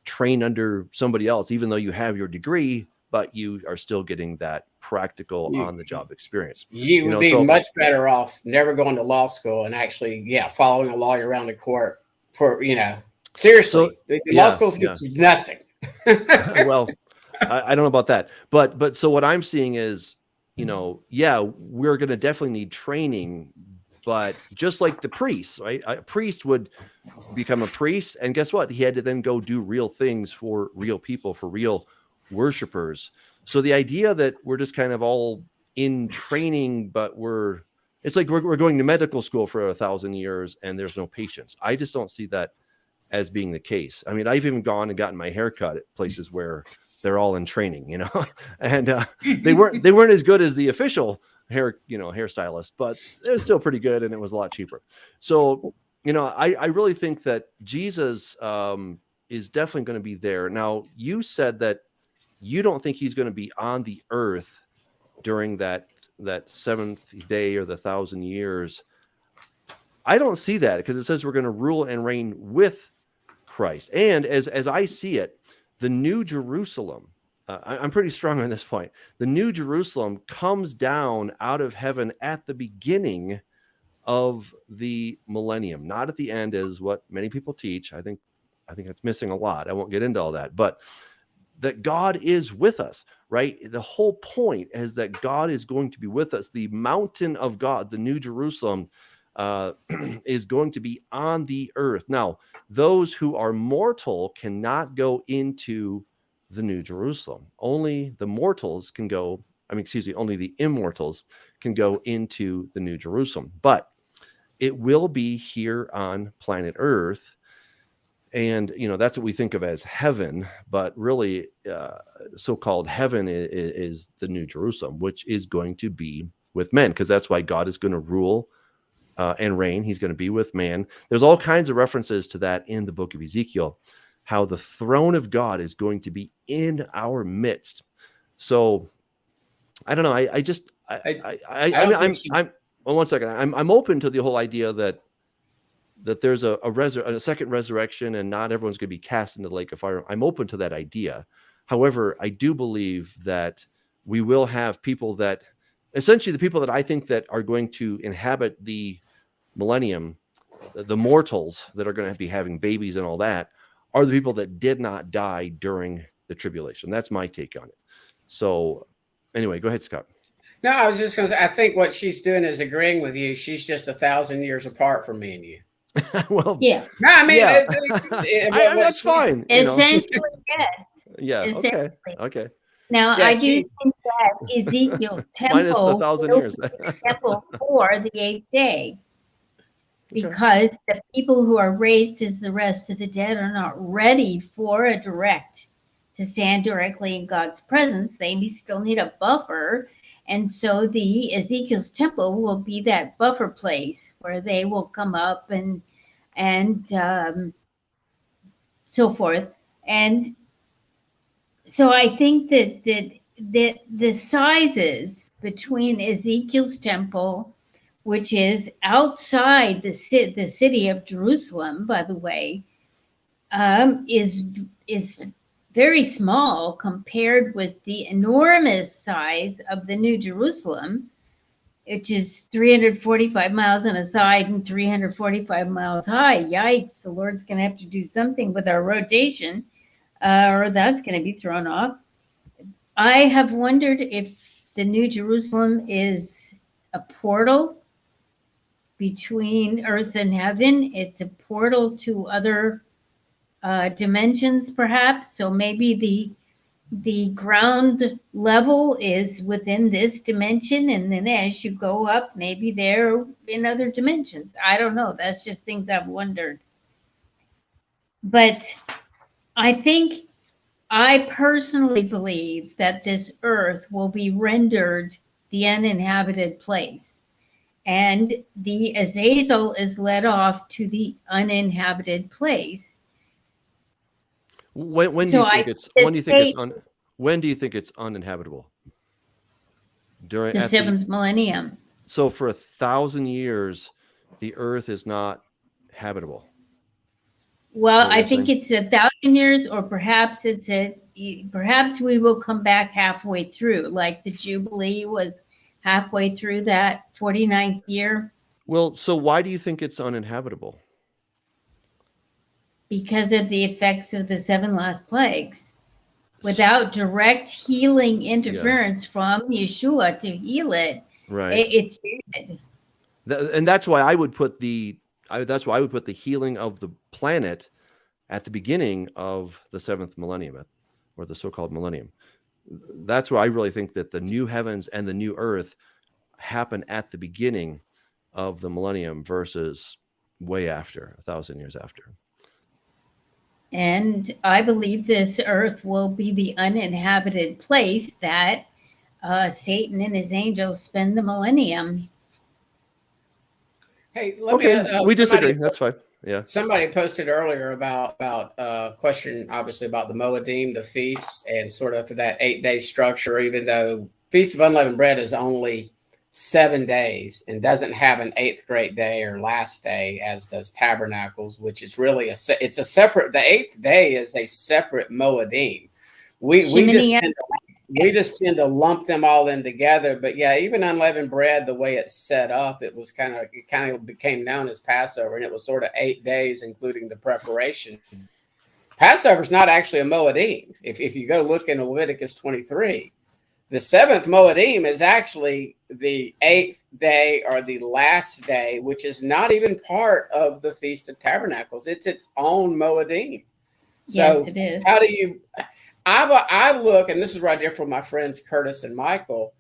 train under somebody else, even though you have your degree, but you are still getting that practical on the job experience. You would be much better off never going to law school and actually, following a lawyer around the court for, seriously, law school gets nothing. Well, I don't know about that, but so what I'm seeing is, we're going to definitely need training. But just like the priests, right? A priest would become a priest, and guess what? He had to then go do real things for real people, for real worshipers. So the idea that we're just kind of all in training, but we're it's like we're going to medical school for 1,000 years and there's no patients. I just don't see that as being the case. I mean, I've even gone and gotten my hair cut at places where they're all in training, and they weren't as good as the official hairstylist, but it was still pretty good and it was a lot cheaper. So, I really think that Jesus is definitely going to be there. Now, you said that you don't think he's going to be on the earth during that seventh day or the 1,000 years. I don't see that, because it says we're going to rule and reign with Christ. And as I see it, the New Jerusalem, I'm pretty strong on this point. The New Jerusalem comes down out of heaven at the beginning of the millennium, not at the end, as what many people teach. I think it's missing a lot. I won't get into all that, but that God is with us, right? The whole point is that God is going to be with us. The mountain of God, the New Jerusalem, is going to be on the earth. Now, those who are mortal cannot go into the New Jerusalem. Only the mortals can go. Only the immortals can go into the New Jerusalem. But it will be here on planet Earth. And, that's what we think of as heaven, but really so-called heaven is the New Jerusalem, which is going to be with men, because that's why God is going to rule and reign. He's going to be with man. There's all kinds of references to that in the book of Ezekiel, how the throne of God is going to be in our midst. So I don't know. Well, one second. I'm open to the whole idea that there's a second resurrection and not everyone's going to be cast into the lake of fire. I'm open to that idea. However, I do believe that we will have people that, essentially the people that I think that are going to inhabit the millennium, the mortals that are going to be having babies and all that, are the people that did not die during the tribulation. That's my take on it. So anyway, go ahead, Scott. No, I was just going to say, I think what she's doing is agreeing with you. She's just 1,000 years apart from me and you. Well, yeah. No, I mean, yeah. That's fine. Essentially, yes. Yeah. Essentially. Okay. Now, I do think that Ezekiel's temple minus the 1,000 years. temple for the 8th day, because the people who are raised as the rest of the dead are not ready for to stand directly in God's presence. They still need a buffer. And so the Ezekiel's temple will be that buffer place where they will come up and so forth. And so I think that the sizes between Ezekiel's temple, which is outside the city of Jerusalem, by the way, is very small compared with the enormous size of the New Jerusalem, which is 345 miles on a side and 345 miles high. Yikes, the Lord's going to have to do something with our rotation, or that's going to be thrown off. I have wondered if the New Jerusalem is a portal between earth and heaven. It's a portal to other dimensions, perhaps. So maybe the ground level is within this dimension, and then as you go up, maybe they're in other dimensions. I don't know. That's just things I've wondered. But I personally believe that this earth will be rendered the uninhabited place, and the Azazel is led off to the uninhabited place. When do you think it's uninhabitable? During the seventh millennium. So for 1,000 years, the earth is not habitable. Well, I think it's 1,000 years, or perhaps perhaps we will come back halfway through, like the Jubilee was halfway through that 49th year. Well, so why do you think it's uninhabitable? Because of the effects of the 7 last plagues. Without direct healing interference from Yeshua to heal it, right? It's dead. And that's why I would put the healing of the planet at the beginning of the 7th millennium, or the so-called millennium. That's where I really think that the new heavens and the new earth happen at the beginning of the millennium versus way after, 1,000 years after. And I believe this earth will be the uninhabited place that Satan and his angels spend the millennium. Hey, let Okay, me. we disagree. That's fine. Yeah. Somebody posted earlier about question, obviously, about the Moedim, the feast, and sort of that 8-day structure. Even though Feast of Unleavened Bread is only 7 days and doesn't have an 8th great day or last day, as does Tabernacles, which is really it's a separate. The 8th day is a separate Moedim. We just tend to lump them all in together. But yeah, even unleavened bread, the way it's set up, it kind of became known as Passover, and it was sort of 8 days, including the preparation. Passover is not actually a Moedim. If you go look in Leviticus 23, the 7th Moedim is actually the 8th day or the last day, which is not even part of the Feast of Tabernacles. It's its own Moedim. So yes, it is. How do you? I look, and this is where I differ from my friends Curtis and Michael.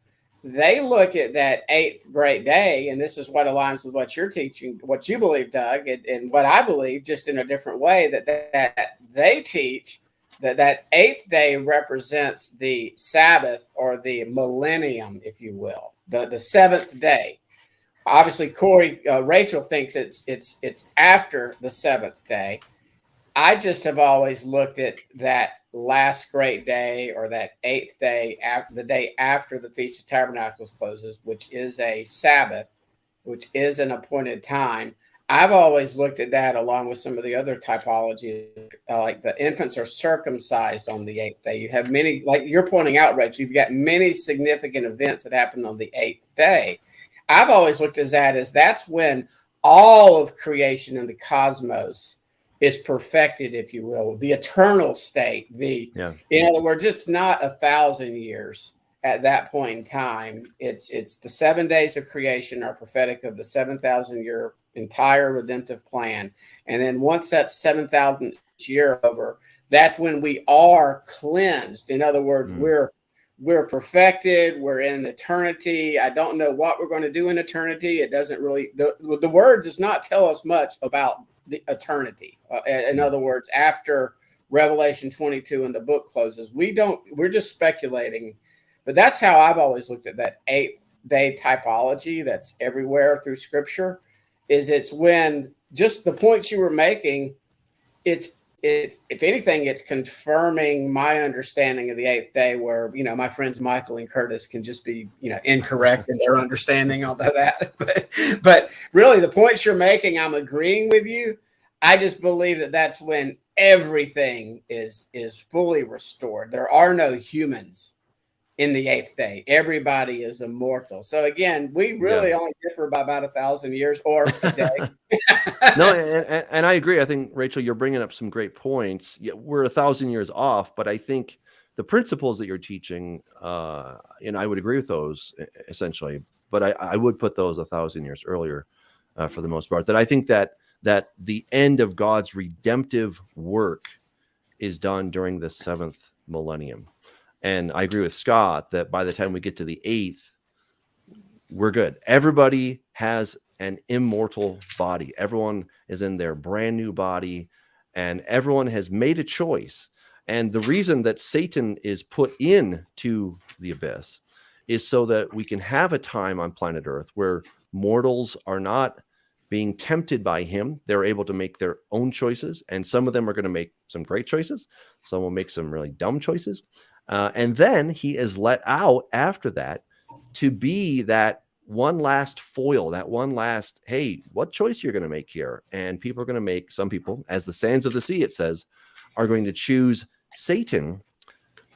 They look at that 8th great day, and this is what aligns with what you're teaching, what you believe, Doug, and what I believe, just in a different way, that they teach that 8th day represents the Sabbath or the millennium, if you will, the 7th day. Obviously, Rachel thinks it's after the 7th day. I just have always looked at that last great day or that 8th day, the day after the Feast of Tabernacles closes, which is a Sabbath, which is an appointed time. I've always looked at that along with some of the other typologies, like the infants are circumcised on the 8th day. You have many, like you're pointing out, Rachel, you've got many significant events that happen on the 8th day. I've always looked at that as that's when all of creation in the cosmos is perfected, if you will, the eternal state. In other words, it's not 1,000 years at that point in time. It's the 7 days of creation are prophetic of the 7,000-year entire redemptive plan. And then once that 7,000th year over, that's when we are cleansed. In other words, we're perfected. We're in eternity. I don't know what we're going to do in eternity. It doesn't really, the word does not tell us much about the eternity. In other words, after Revelation 22 and the book closes, we're just speculating. But that's how I've always looked at that 8th day typology that's everywhere through scripture. It's when just the points you were making, it's if anything, it's confirming my understanding of the 8th day, where, my friends Michael and Curtis can just be, incorrect in their understanding of that. But really the points you're making, I'm agreeing with you. I just believe that that's when everything is fully restored. There are no humans in the 8th day. Everybody is immortal. So again, we really only differ by about 1,000 years or a day. No, and I agree. I think, Rachel, you're bringing up some great points. Yeah, we're 1,000 years off, but I think the principles that you're teaching, and I would agree with those essentially, but I would put those 1,000 years earlier for the most part. That I think that the end of God's redemptive work is done during the 7th millennium. And I agree with Scott that by the time we get to the 8th, we're good. Everybody has an immortal body. Everyone is in their brand new body, and everyone has made a choice. And the reason that Satan is put into the abyss is so that we can have a time on planet Earth where mortals are not being tempted by him. They're able to make their own choices, and some of them are going to make some great choices. Some will make some really dumb choices. And then he is let out after that to be that one last foil, that one last, hey, what choice you're going to make here? And people are going to make, some people, as the sands of the sea, it says, are going to choose Satan.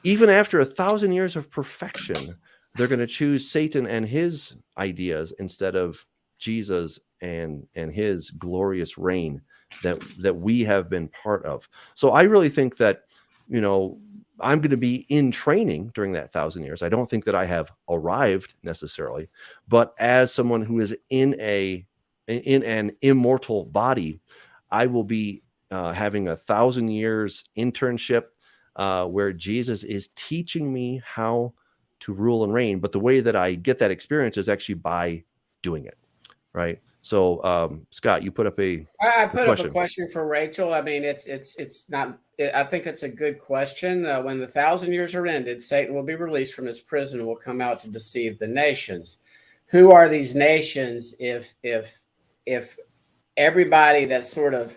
Even after 1,000 years of perfection, they're going to choose Satan and his ideas instead of Jesus and his glorious reign that we have been part of. So I really think that, I'm going to be in training during that 1,000 years. I don't think that I have arrived necessarily, but as someone who is in an immortal body, I will be having 1,000 years internship where Jesus is teaching me how to rule and reign. But the way that I get that experience is actually by doing it, right? So, Scott, you put up a put question. up a question for Rachel. I mean, it's not. I think it's a good question. When the 1,000 years are ended, Satan will be released from his prison and will come out to deceive the nations. Who are these nations? If everybody that's sort of,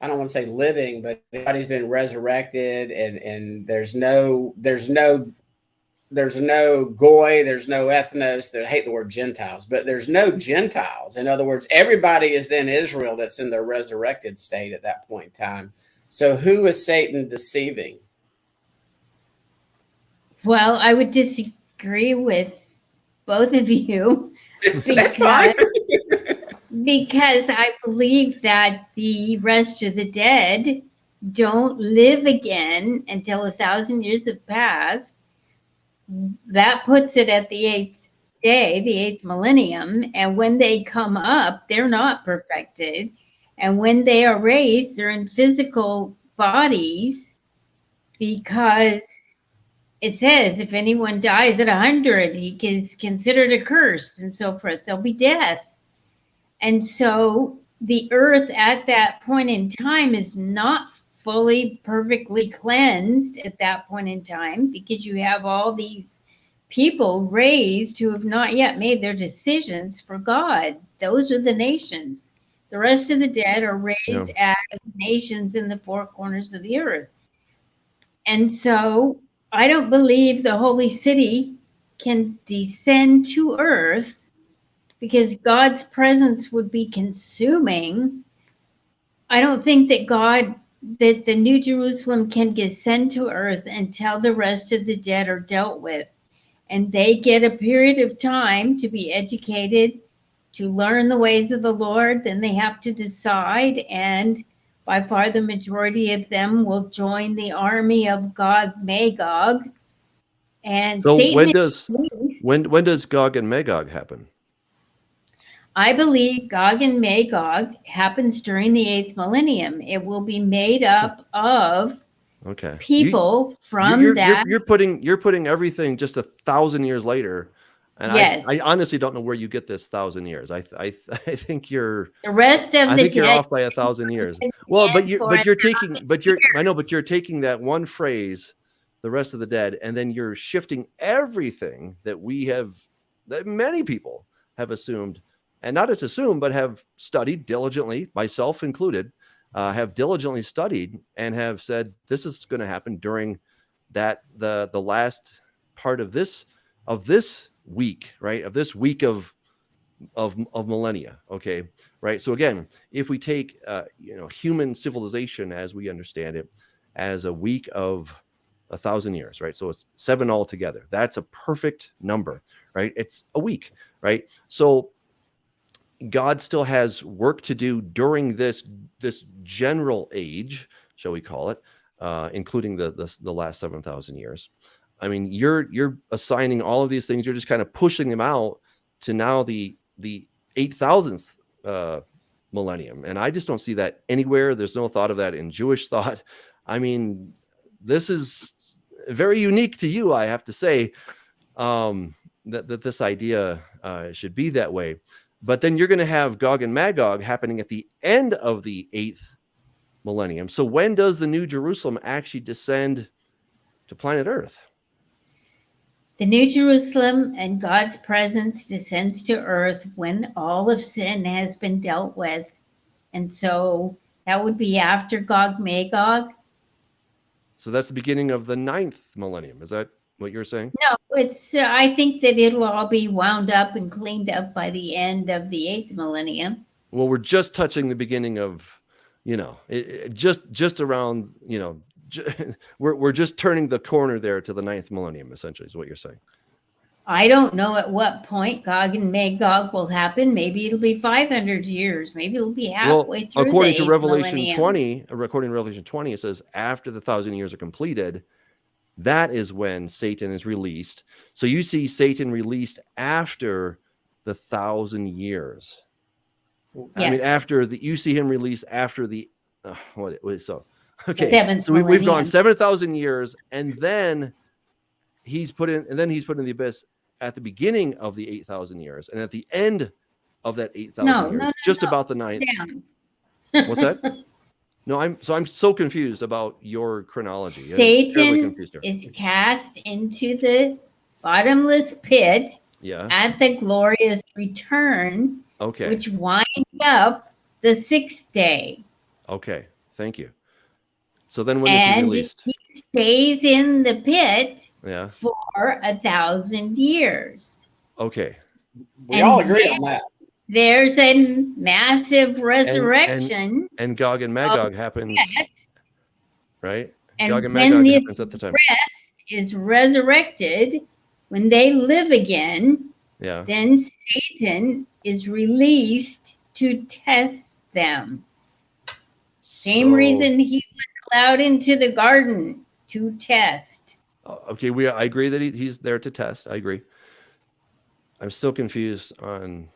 I don't want to say living, but everybody's been resurrected, and there's no goy, there's no ethnos. I hate the word Gentiles, but there's no Gentiles. In other words, everybody is then Israel that's in their resurrected state at that point in time. So who is Satan deceiving? Well, I would disagree with both of you That's fine. because I believe that the rest of the dead don't live again until 1,000 years have passed. That puts it at the eighth day, the eighth millennium. And when they come up, they're not perfected. And when they are raised, they're in physical bodies, because it says if anyone dies at 100, he is considered accursed and so forth. There'll be death. And so the earth at that point in time is not fully perfectly cleansed at that point in time, because you have all these people raised who have not yet made their decisions for God. Those are the nations. The rest of the dead are raised as nations in the four corners of the earth. And so I don't believe the holy city can descend to earth, because God's presence would be consuming. I don't think that the New Jerusalem can descend to earth until the rest of the dead are dealt with. And they get a period of time to be educated, to learn the ways of the Lord. Then they have to decide. And by far the majority of them will join the army of Gog Magog. And So Satan when does Gog and Magog happen? I believe Gog and Magog happens during the eighth millennium. It will be made up of people from that. You're putting everything just 1,000 years later, and yes. I honestly don't know where you get this 1,000 years. I think you're the rest of I the think you're dead off by 1,000 years. Well, but you're taking that one phrase, the rest of the dead, and then you're shifting everything that many people have assumed. And not just assume, but have studied diligently, myself included, have diligently studied and have said this is going to happen during the last part of this week, right? Of this week of millennia. Okay, right. So again, if we take human civilization as we understand it as a week of 1,000 years, right? So it's 7 altogether. That's a perfect number, right? It's a week, right? So God still has work to do during this general age, shall we call it, including the last 7,000 years. I mean, you're assigning all of these things. You're just kind of pushing them out to now the 8,000th millennium, and I just don't see that anywhere. There's no thought of that in Jewish thought. I mean, this is very unique to you, I have to say, that this idea should be that way. But then you're going to have Gog and Magog happening at the end of the 8th millennium. So when does the New Jerusalem actually descend to planet Earth? The New Jerusalem and God's presence descends to earth when all of sin has been dealt with. And so that would be after Gog Magog. So that's the beginning of the 9th millennium. Is that what you're saying? No, I think that it'll all be wound up and cleaned up by the end of the 8th millennium. Well, we're just touching the beginning of, just around, we're just turning the corner there to the 9th millennium, essentially, is what you're saying. I don't know at what point Gog and Magog will happen. Maybe it'll be 500 years. Maybe it'll be halfway through. According to Revelation 20, it says after the 1,000 years are completed, that is when Satan is released. So you see Satan released after the 1,000 years. Yes. I mean, you see him released after the okay. So we've gone 7,000 years, and then he's put in the abyss at the beginning of the 8,000 years, and at the end of that 8,000 No, years. no, no, Just no. about the ninth. Down. What's that? No, I'm so confused about your chronology. I'm terribly Satan confused here. is cast into the bottomless pit Yeah. at the glorious return, Okay. which winds up the sixth day. Okay. Thank you. So then when is he And released? he stays in the pit Yeah. for 1,000 years. Okay. We all agree on that. There's a massive resurrection. And Gog and Magog happens, right? And Gog and when Magog this happens at the time. rest is resurrected, when they live again, Yeah. then Satan is released to test them. Same reason he was allowed into the garden, to test. Okay, I agree that he's there to test. I agree. I'm still confused on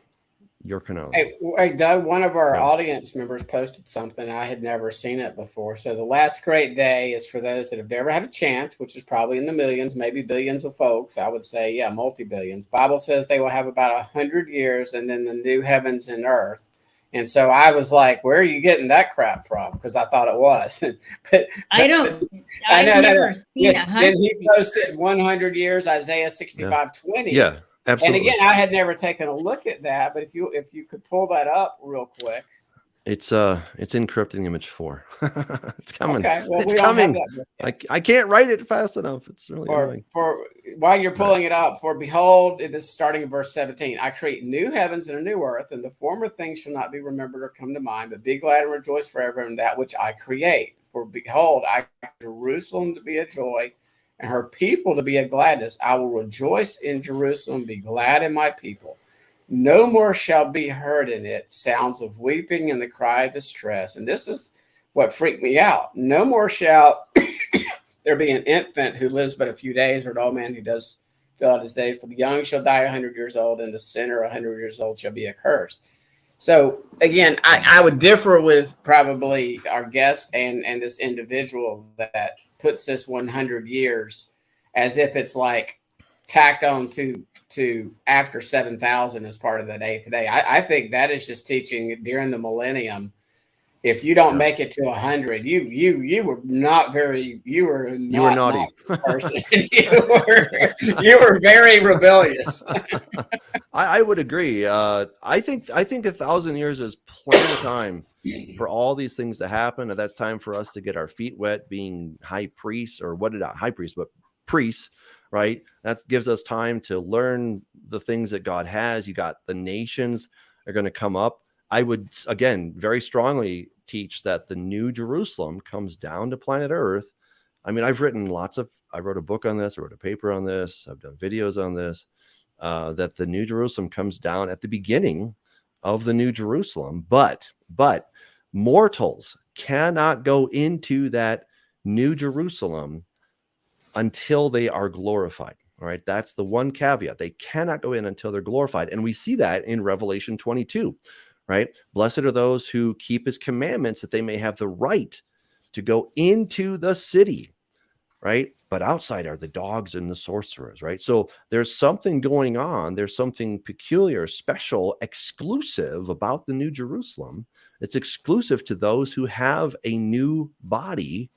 your chronology. Hey, Doug, one of our audience members posted something. I had never seen it before. So the last great day is for those that have never had a chance, which is probably in the millions, maybe billions of folks. I would say, yeah, multi-billions. Bible says they will have about 100 years and then the new heavens and earth. And so I was like, where are you getting that crap from? Because I thought it was. I've never seen 100. Then he posted 100 years, Isaiah 65:20. Yeah, absolutely. And again, I had never taken a look at that, but if you could pull that up real quick. It's encrypting image 4. It's coming. Okay, well, it's coming. I can't write it fast enough. It's really annoying. For while you're pulling it up, for behold, it is starting in verse 17. I create new heavens and a new earth, and the former things shall not be remembered or come to mind, but be glad and rejoice forever in that which I create. For behold, I make Jerusalem to be a joy, and her people to be a gladness. I will rejoice in Jerusalem, be glad in my people. No more shall be heard in it sounds of weeping and the cry of distress. And this is what freaked me out. No more shall there be an infant who lives but a few days, or an old man who does fill out his days. For the young shall die 100 years old, and the sinner 100 years old shall be accursed. So again, I would differ with probably our guest and this individual that puts this 100 years as if it's like tacked on to after 7,000 as part of that eighth day. I think that is just teaching during the millennium. If you don't make it to 100, you were not very, you were naughty person. you were very rebellious. I would agree. I think 1,000 years is plenty of time for all these things to happen, and that's time for us to get our feet wet, being high priests, or what did not high priests, but priests. Right. That gives us time to learn the things that God has. You got the nations are going to come up. I would, again, very strongly teach that the new Jerusalem comes down to planet Earth. I mean, I wrote a book on this. I wrote a paper on this. I've done videos on this, that the new Jerusalem comes down at the beginning of the new Jerusalem. But mortals cannot go into that new Jerusalem until they are glorified. All right. That's the one caveat. They cannot go in until they're glorified. And we see that in Revelation 22, right? Blessed are those who keep his commandments, that they may have the right to go into the city, right? But outside are the dogs and the sorcerers, right? So there's something going on. There's something peculiar, special, exclusive about the new Jerusalem. It's exclusive to those who have a new body,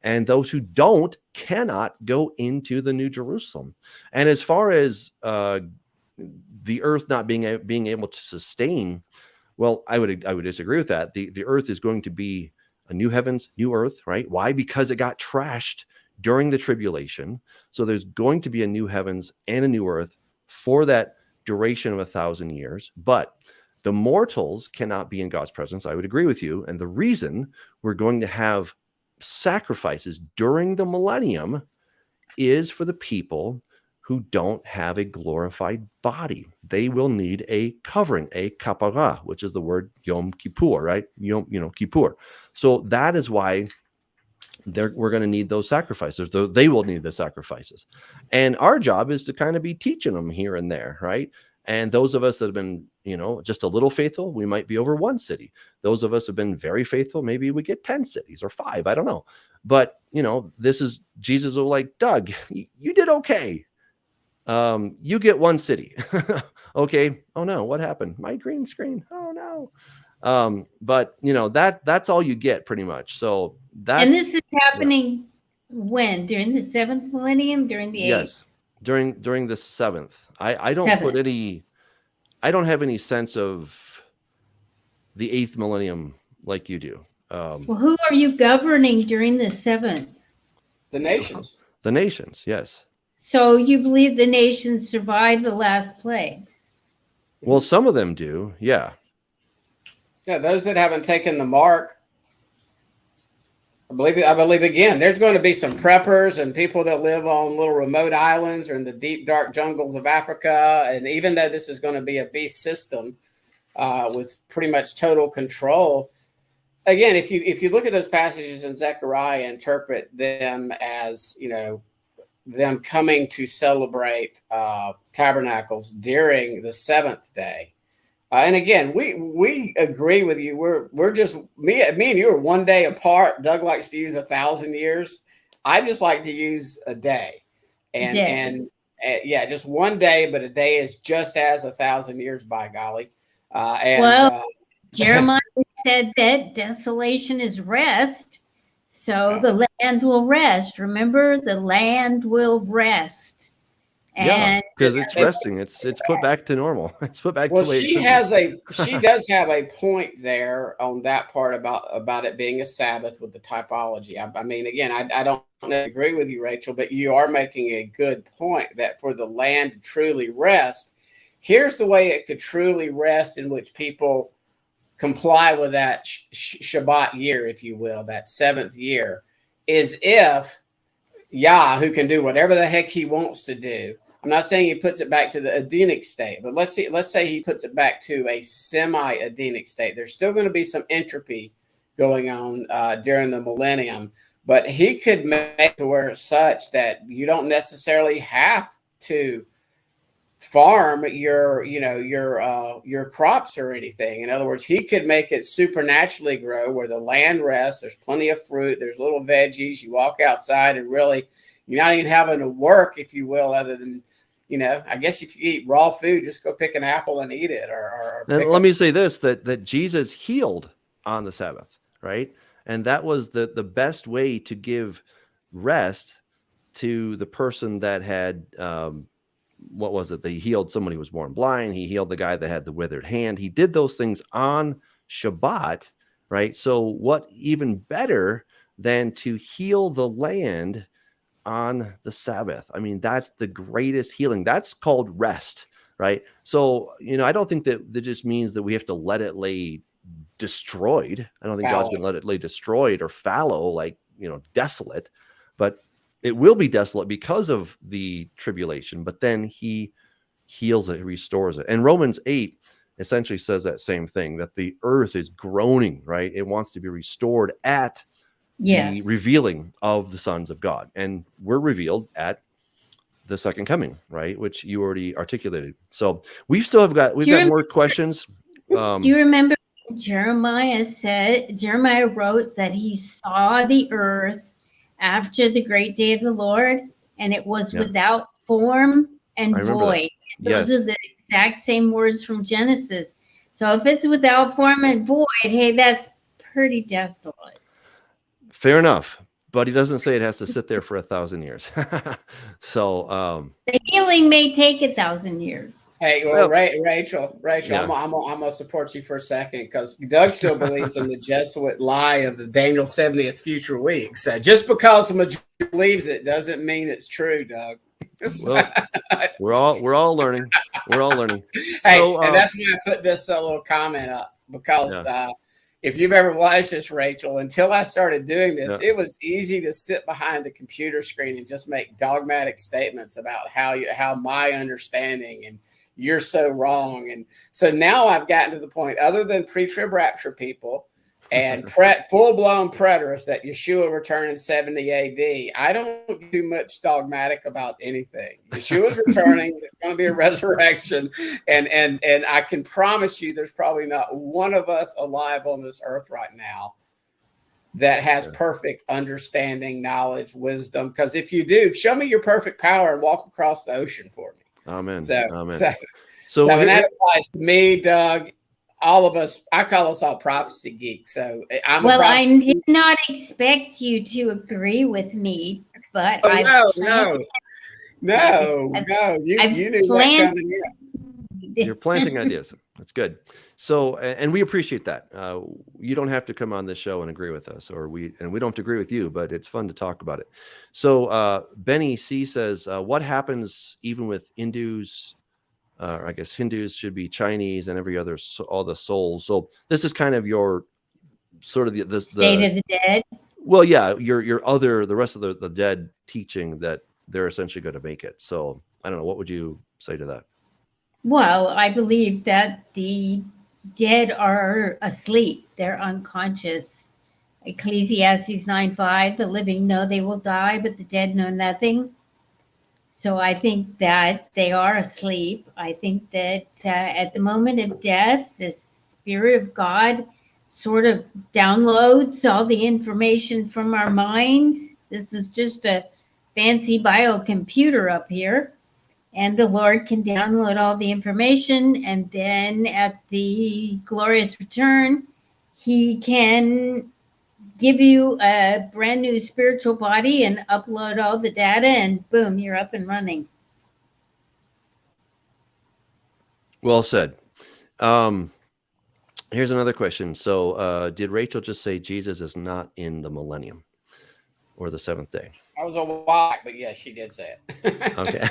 and those who don't cannot go into the new Jerusalem. And as far as the earth not being able to sustain, well, I would disagree with that. The earth is going to be a new heavens, new earth, right? Why? Because it got trashed during the tribulation. So there's going to be a new heavens and a new earth for that duration of 1,000 years. But the mortals cannot be in God's presence. I would agree with you. And the reason we're going to have sacrifices during the millennium is for the people who don't have a glorified body. They will need a covering, a kapara, which is the word Yom Kippur, right? Kippur. So that is why we're going to need those sacrifices. They will need the sacrifices. And our job is to kind of be teaching them here and there, right? And those of us that have been, just a little faithful, we might be over one city. Those of us have been very faithful, maybe we get 10 cities or 5, I don't know. But, this is, Jesus will like, Doug, you did okay. You get one city. Okay. Oh no, what happened? My green screen. Oh no. But that's all you get pretty much. So And that's this is happening when? During the 7th millennium? During the 8th? yes, during the 7th. I don't put 7th. I don't have any sense of the 8th millennium like you do. Well, who are you governing during the 7th? The nations. The nations, yes. So you believe the nations survived the last plagues? Well, some of them do, yeah. Yeah, those that haven't taken the mark. I believe again, there's going to be some preppers and people that live on little remote islands or in the deep, dark jungles of Africa. And even though this is going to be a beast system with pretty much total control, again, if you look at those passages in Zechariah, interpret them as, them coming to celebrate tabernacles during the 7th day. And again, we agree with you. We're just me and you are one day apart. Doug likes to use 1,000 years. I just like to use a day, and yeah, just one day. But a day is just as 1,000 years, by golly. Jeremiah said that desolation is rest, so the land will rest. Remember, the land will rest. Yeah, because it's resting. It's put back to normal. It's put back to the way it should be. She does have a point there on that part about it being a Sabbath with the typology. I mean, again, I don't agree with you, Rachel, but you are making a good point that for the land to truly rest, here's the way it could truly rest, in which people comply with that Shabbat year, if you will, that 7th year, is if Yah, who can do whatever the heck he wants to do. I'm not saying he puts it back to the Edenic state, but let's say he puts it back to a semi-Edenic state. There's still going to be some entropy going on during the millennium, but he could make it to where it's such that you don't necessarily have to farm your crops or anything. In other words, he could make it supernaturally grow where the land rests. There's plenty of fruit. There's little veggies. You walk outside and really you're not even having to work, if you will, other than, I guess if you eat raw food, just go pick an apple and eat it. Let me say this, that Jesus healed on the Sabbath, right? And that was the best way to give rest to the person that had, what was it? They healed somebody who was born blind. He healed the guy that had the withered hand. He did those things on Shabbat, right? So what even better than to heal the land on the Sabbath? I mean, that's the greatest healing. That's called rest, right? So, I don't think that just means that we have to let it lay destroyed. I don't think God's going to let it lay destroyed or fallow, like, desolate, but it will be desolate because of the tribulation, but then he heals it, restores it. And Romans 8 essentially says that same thing, that the earth is groaning, right? It wants to be restored at the revealing of the sons of God. And we're revealed at the second coming, right? Which you already articulated. So we've got more questions. Do you remember Jeremiah wrote that he saw the earth after the great day of the Lord, and it was without form and void. Those are the exact same words from Genesis. So if it's without form and void, hey, that's pretty desolate. Fair enough, but he doesn't say it has to sit there for 1,000 years. So the healing may take 1,000 years. Hey, well, Rachel, yeah. I'm gonna support you for a second, because Doug still believes in the Jesuit lie of the Daniel 70th future week. So just because the majority believes it doesn't mean it's true, Doug. Well, we're all learning. We're all learning. Hey, and that's why I put this little comment up, because if you've ever watched this, Rachel, until I started doing this, it was easy to sit behind the computer screen and just make dogmatic statements about how my understanding and you're so wrong. And so now I've gotten to the point, other than pre-trib rapture people and full-blown preterists that Yeshua returned in 70 AD, I don't do much dogmatic about anything. Yeshua's returning. There's going to be a resurrection. And I can promise you there's probably not one of us alive on this earth right now that has perfect understanding, knowledge, wisdom. Because if you do, show me your perfect power and walk across the ocean for me. Amen. Amen. So, and that applies to me, Doug, all of us. I call us all prophecy geeks. So I'm Well, a I prophecy. did not expect you to agree with me, but Oh, I've no, planted, no. I've You knew that planted. coming in. you're planting ideas. That's good. So, and we appreciate that. You don't have to come on this show and agree with us, we don't have to agree with you, but it's fun to talk about it. So, Benny C says, what happens even with Hindus? I guess Hindus should be Chinese and every other, all the souls. So this is kind of your sort of State of the Dead. well, yeah, the rest of the dead teaching that they're essentially going to make it. So I don't know. What would you say to that? Well, I believe that the dead are asleep. They're unconscious. Ecclesiastes 9:5, the living know they will die, but the dead know nothing. So I think that they are asleep. I think that at the moment of death, the Spirit of God sort of downloads all the information from our minds. This is just a fancy biocomputer up here. And the Lord can download all the information. And then at the glorious return, He can give you a brand new spiritual body and upload all the data, and boom, you're up and running. Well said. Here's another question. So, did Rachel just say Jesus is not in the millennium or the seventh day? I was a while, but yes, she did say it. Okay.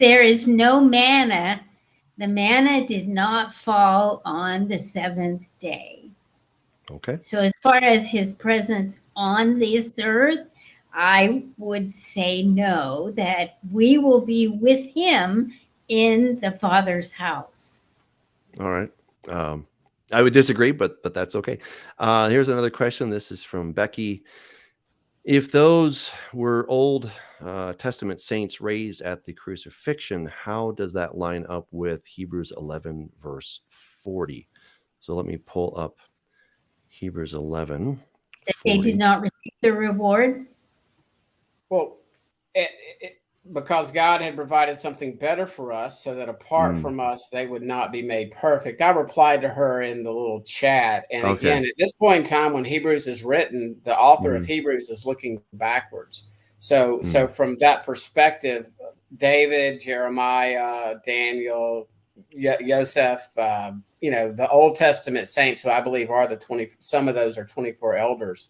There is no manna. The manna did not fall on the seventh day. Okay. So, as far as his presence on this earth, I would say no, that we will be with him in the Father's house. All right. I would disagree, but that's okay. Here's another question. This is from Becky. If those were Old Testament saints raised at the crucifixion, how does that line up with Hebrews 11, verse 40? So let me pull up Hebrews 11. That they did not receive the reward? Well, because God had provided something better for us so that apart from us, they would not be made perfect. I replied to her in the little chat. And again, at this point in time, when Hebrews is written, the author of Hebrews is looking backwards. So from that perspective, David, Jeremiah, Daniel, Joseph, the Old Testament saints, who I believe are some of those are 24 elders.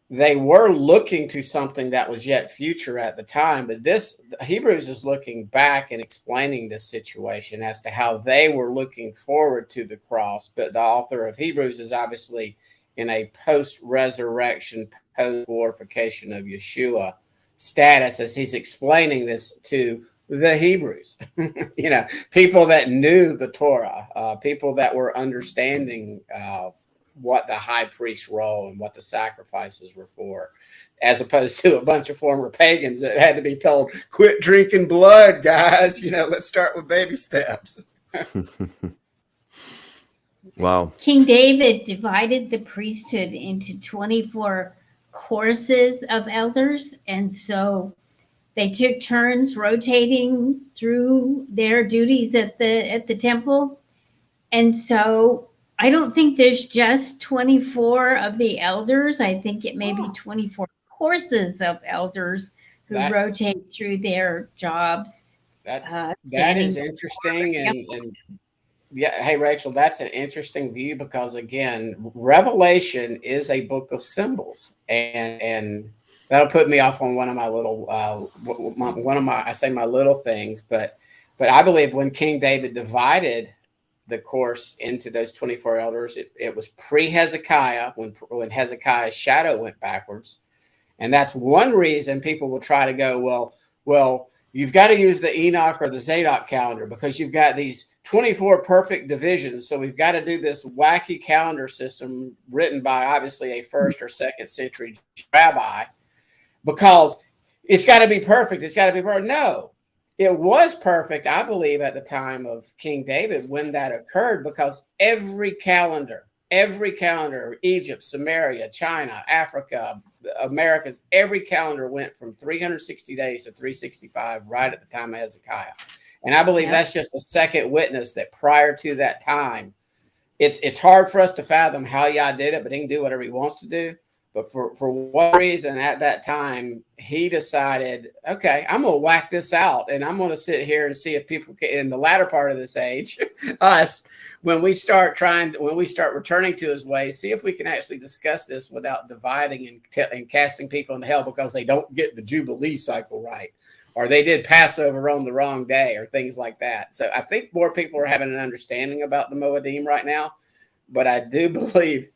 They were looking to something that was yet future at the time, but this Hebrews is looking back and explaining this situation as to how they were looking forward to the cross. But the author of Hebrews is obviously in a post-resurrection, post-glorification of Yeshua status as he's explaining this to the Hebrews, people that knew the Torah, people that were understanding what the high priest's role and what the sacrifices were for, as opposed to a bunch of former pagans that had to be told, quit drinking blood, guys. Let's start with baby steps. Wow. King David divided the priesthood into 24 courses of elders. And so they took turns rotating through their duties at the temple. And so I don't think there's just 24 of the elders. I think it may be 24 courses of elders who rotate through their jobs. That is interesting. And yeah, hey, Rachel, that's an interesting view because, again, Revelation is a book of symbols. And that'll put me off on one of my little, I say my little things. But I believe when King David divided the course into those 24 elders, it was pre-Hezekiah, when Hezekiah's shadow went backwards. And that's one reason people will try to go, well, you've got to use the Enoch or the Zadok calendar because you've got these 24 perfect divisions. So we've got to do this wacky calendar system written by obviously a 1st or 2nd century rabbi because it's got to be perfect. It's got to be perfect. No. It was perfect, I believe, at the time of King David when that occurred, because every calendar, every calendar, Egypt, Samaria, China, Africa, Americas, every calendar went from 360 days to 365 right at the time of Hezekiah. And I believe that's just a second witness that prior to that time, it's hard for us to fathom how Yah did it, but he can do whatever he wants to do. But for what reason at that time, he decided, okay, I'm going to whack this out. And I'm going to sit here and see if people can, in the latter part of this age, us, when we start returning to his ways, see if we can actually discuss this without dividing and casting people into hell because they don't get the Jubilee cycle right, or they did Passover on the wrong day, or things like that. So I think more people are having an understanding about the Moedim right now, but I do believe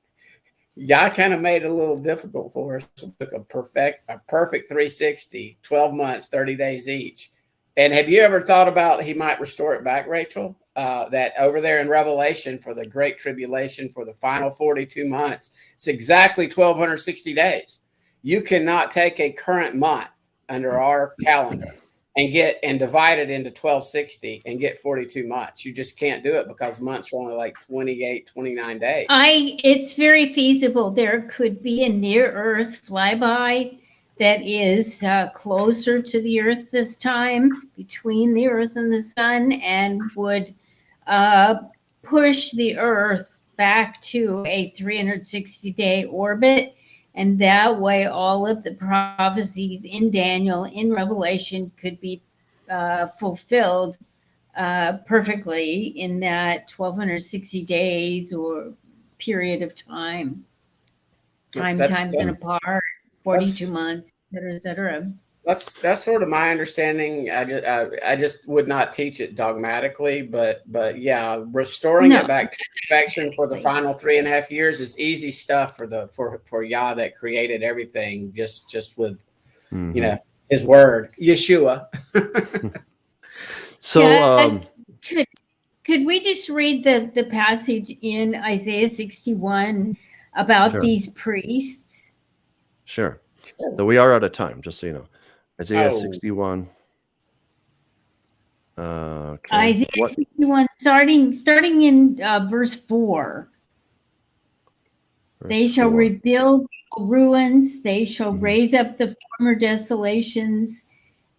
Yah kind of made it a little difficult for us. It took a perfect 360, 12 months, 30 days each. And have you ever thought about he might restore it back, Rachel? That over there in Revelation for the Great Tribulation, for the final 42 months, it's exactly 1,260 days. You cannot take a current month under our calendar and divide it into 1260 and get 42 months. You just can't do it because months are only like 28, 29 days. It's very feasible. There could be a near Earth flyby that is closer to the Earth this time, between the Earth and the sun, and would push the Earth back to a 360-day orbit. And that way, all of the prophecies in Daniel, in Revelation, could be fulfilled perfectly in that 1,260 days or period of time. Times and apart, 42 months, et cetera. That's sort of my understanding. I just would not teach it dogmatically, but yeah, restoring it back to perfection for the final 3.5 years is easy stuff for Yah that created everything just with his word, Yeshua. So could we just read the passage in Isaiah 61 about these priests? Sure. So we are out of time, just so you know. Isaiah 61. Okay. Isaiah 61, starting in verse 4. They shall rebuild ruins. They shall raise up the former desolations.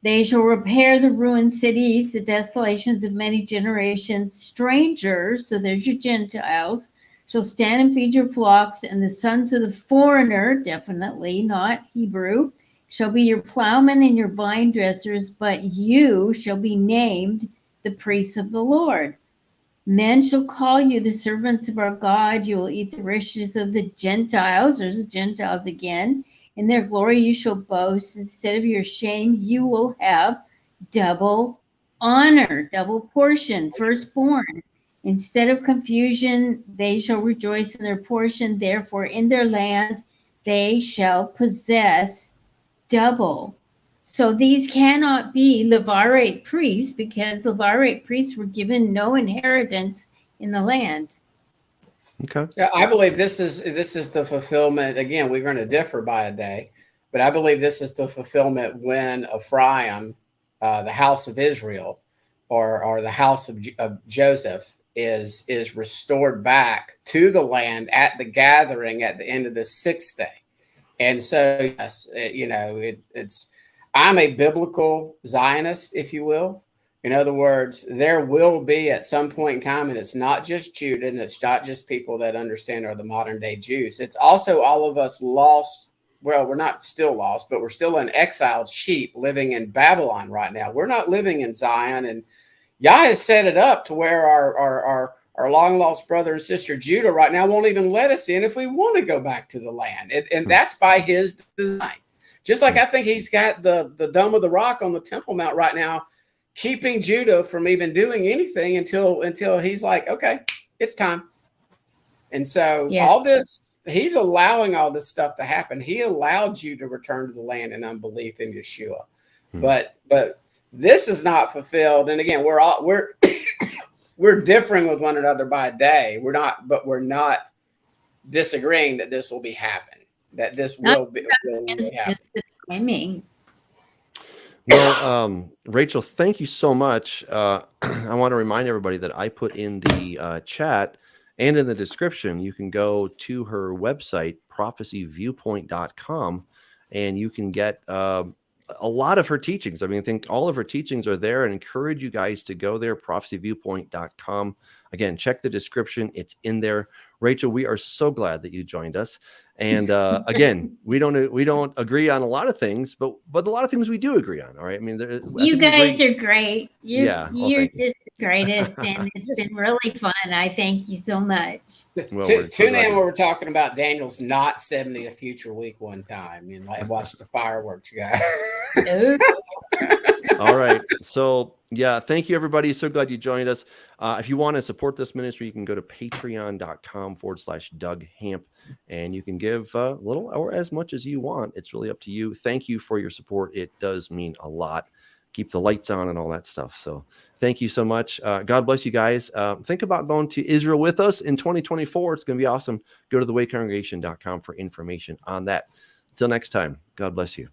They shall repair the ruined cities, the desolations of many generations. Strangers, so there's your Gentiles, shall stand and feed your flocks, and the sons of the foreigner, definitely not Hebrew, shall be your plowmen and your vine dressers, but you shall be named the priests of the Lord. Men shall call you the servants of our God. You will eat the riches of the Gentiles. There's the Gentiles again. In their glory you shall boast. Instead of your shame, you will have double honor, double portion, firstborn. Instead of confusion, they shall rejoice in their portion. Therefore, in their land, they shall possess double. So these cannot be Levirate priests because Levirate priests were given no inheritance in the land. Okay. Yeah, I believe this is the fulfillment. Again, we're going to differ by a day, but I believe this is the fulfillment when Ephraim, the house of Israel, or the house of Joseph is restored back to the land at the gathering at the end of the 6th day. And so, yes, it's I'm a biblical Zionist, if you will. In other words, there will be at some point in time, and it's not just Judah, and it's not just people that understand are the modern day Jews. It's also all of us lost. Well, we're not still lost, but we're still an exiled sheep living in Babylon right now. We're not living in Zion, and Yah has set it up to where our long lost brother and sister Judah right now won't even let us in if we want to go back to the land. And that's by his design. Just like I think he's got the Dome of the Rock on the Temple Mount right now, keeping Judah from even doing anything until he's like, okay, it's time. And so all this, he's allowing all this stuff to happen. He allowed you to return to the land in unbelief in Yeshua. But this is not fulfilled. And again, we're differing with one another by a day. We're not disagreeing that this will be happening, that this will happen. Timing. Well, Rachel, thank you so much. I want to remind everybody that I put in the chat And in the description, you can go to her website, prophecyviewpoint.com, and you can get a lot of her teachings. I mean, I think all of her teachings are there, and encourage you guys to go there, prophecyviewpoint.com. Again, check the description. It's in there. Rachel, we are so glad that you joined us. And again, we don't agree on a lot of things, but a lot of things we do agree on. All right. I mean, you guys are great. You're just the greatest, and it's been really fun. I thank you so much. Well, tune in where we're talking about Daniel's not 70th future week one time and like watch the fireworks, guys. All right. So yeah, thank you everybody. So glad you joined us. If you want to support this ministry, you can go to patreon.com/Doug Hamp, and you can give a little or as much as you want. It's really up to you. Thank you for your support. It does mean a lot. Keep the lights on and all that stuff. So thank you so much. God bless you guys. Think about going to Israel with us in 2024. It's going to be awesome. Go to thewaycongregation.com for information on that. Till next time, God bless you.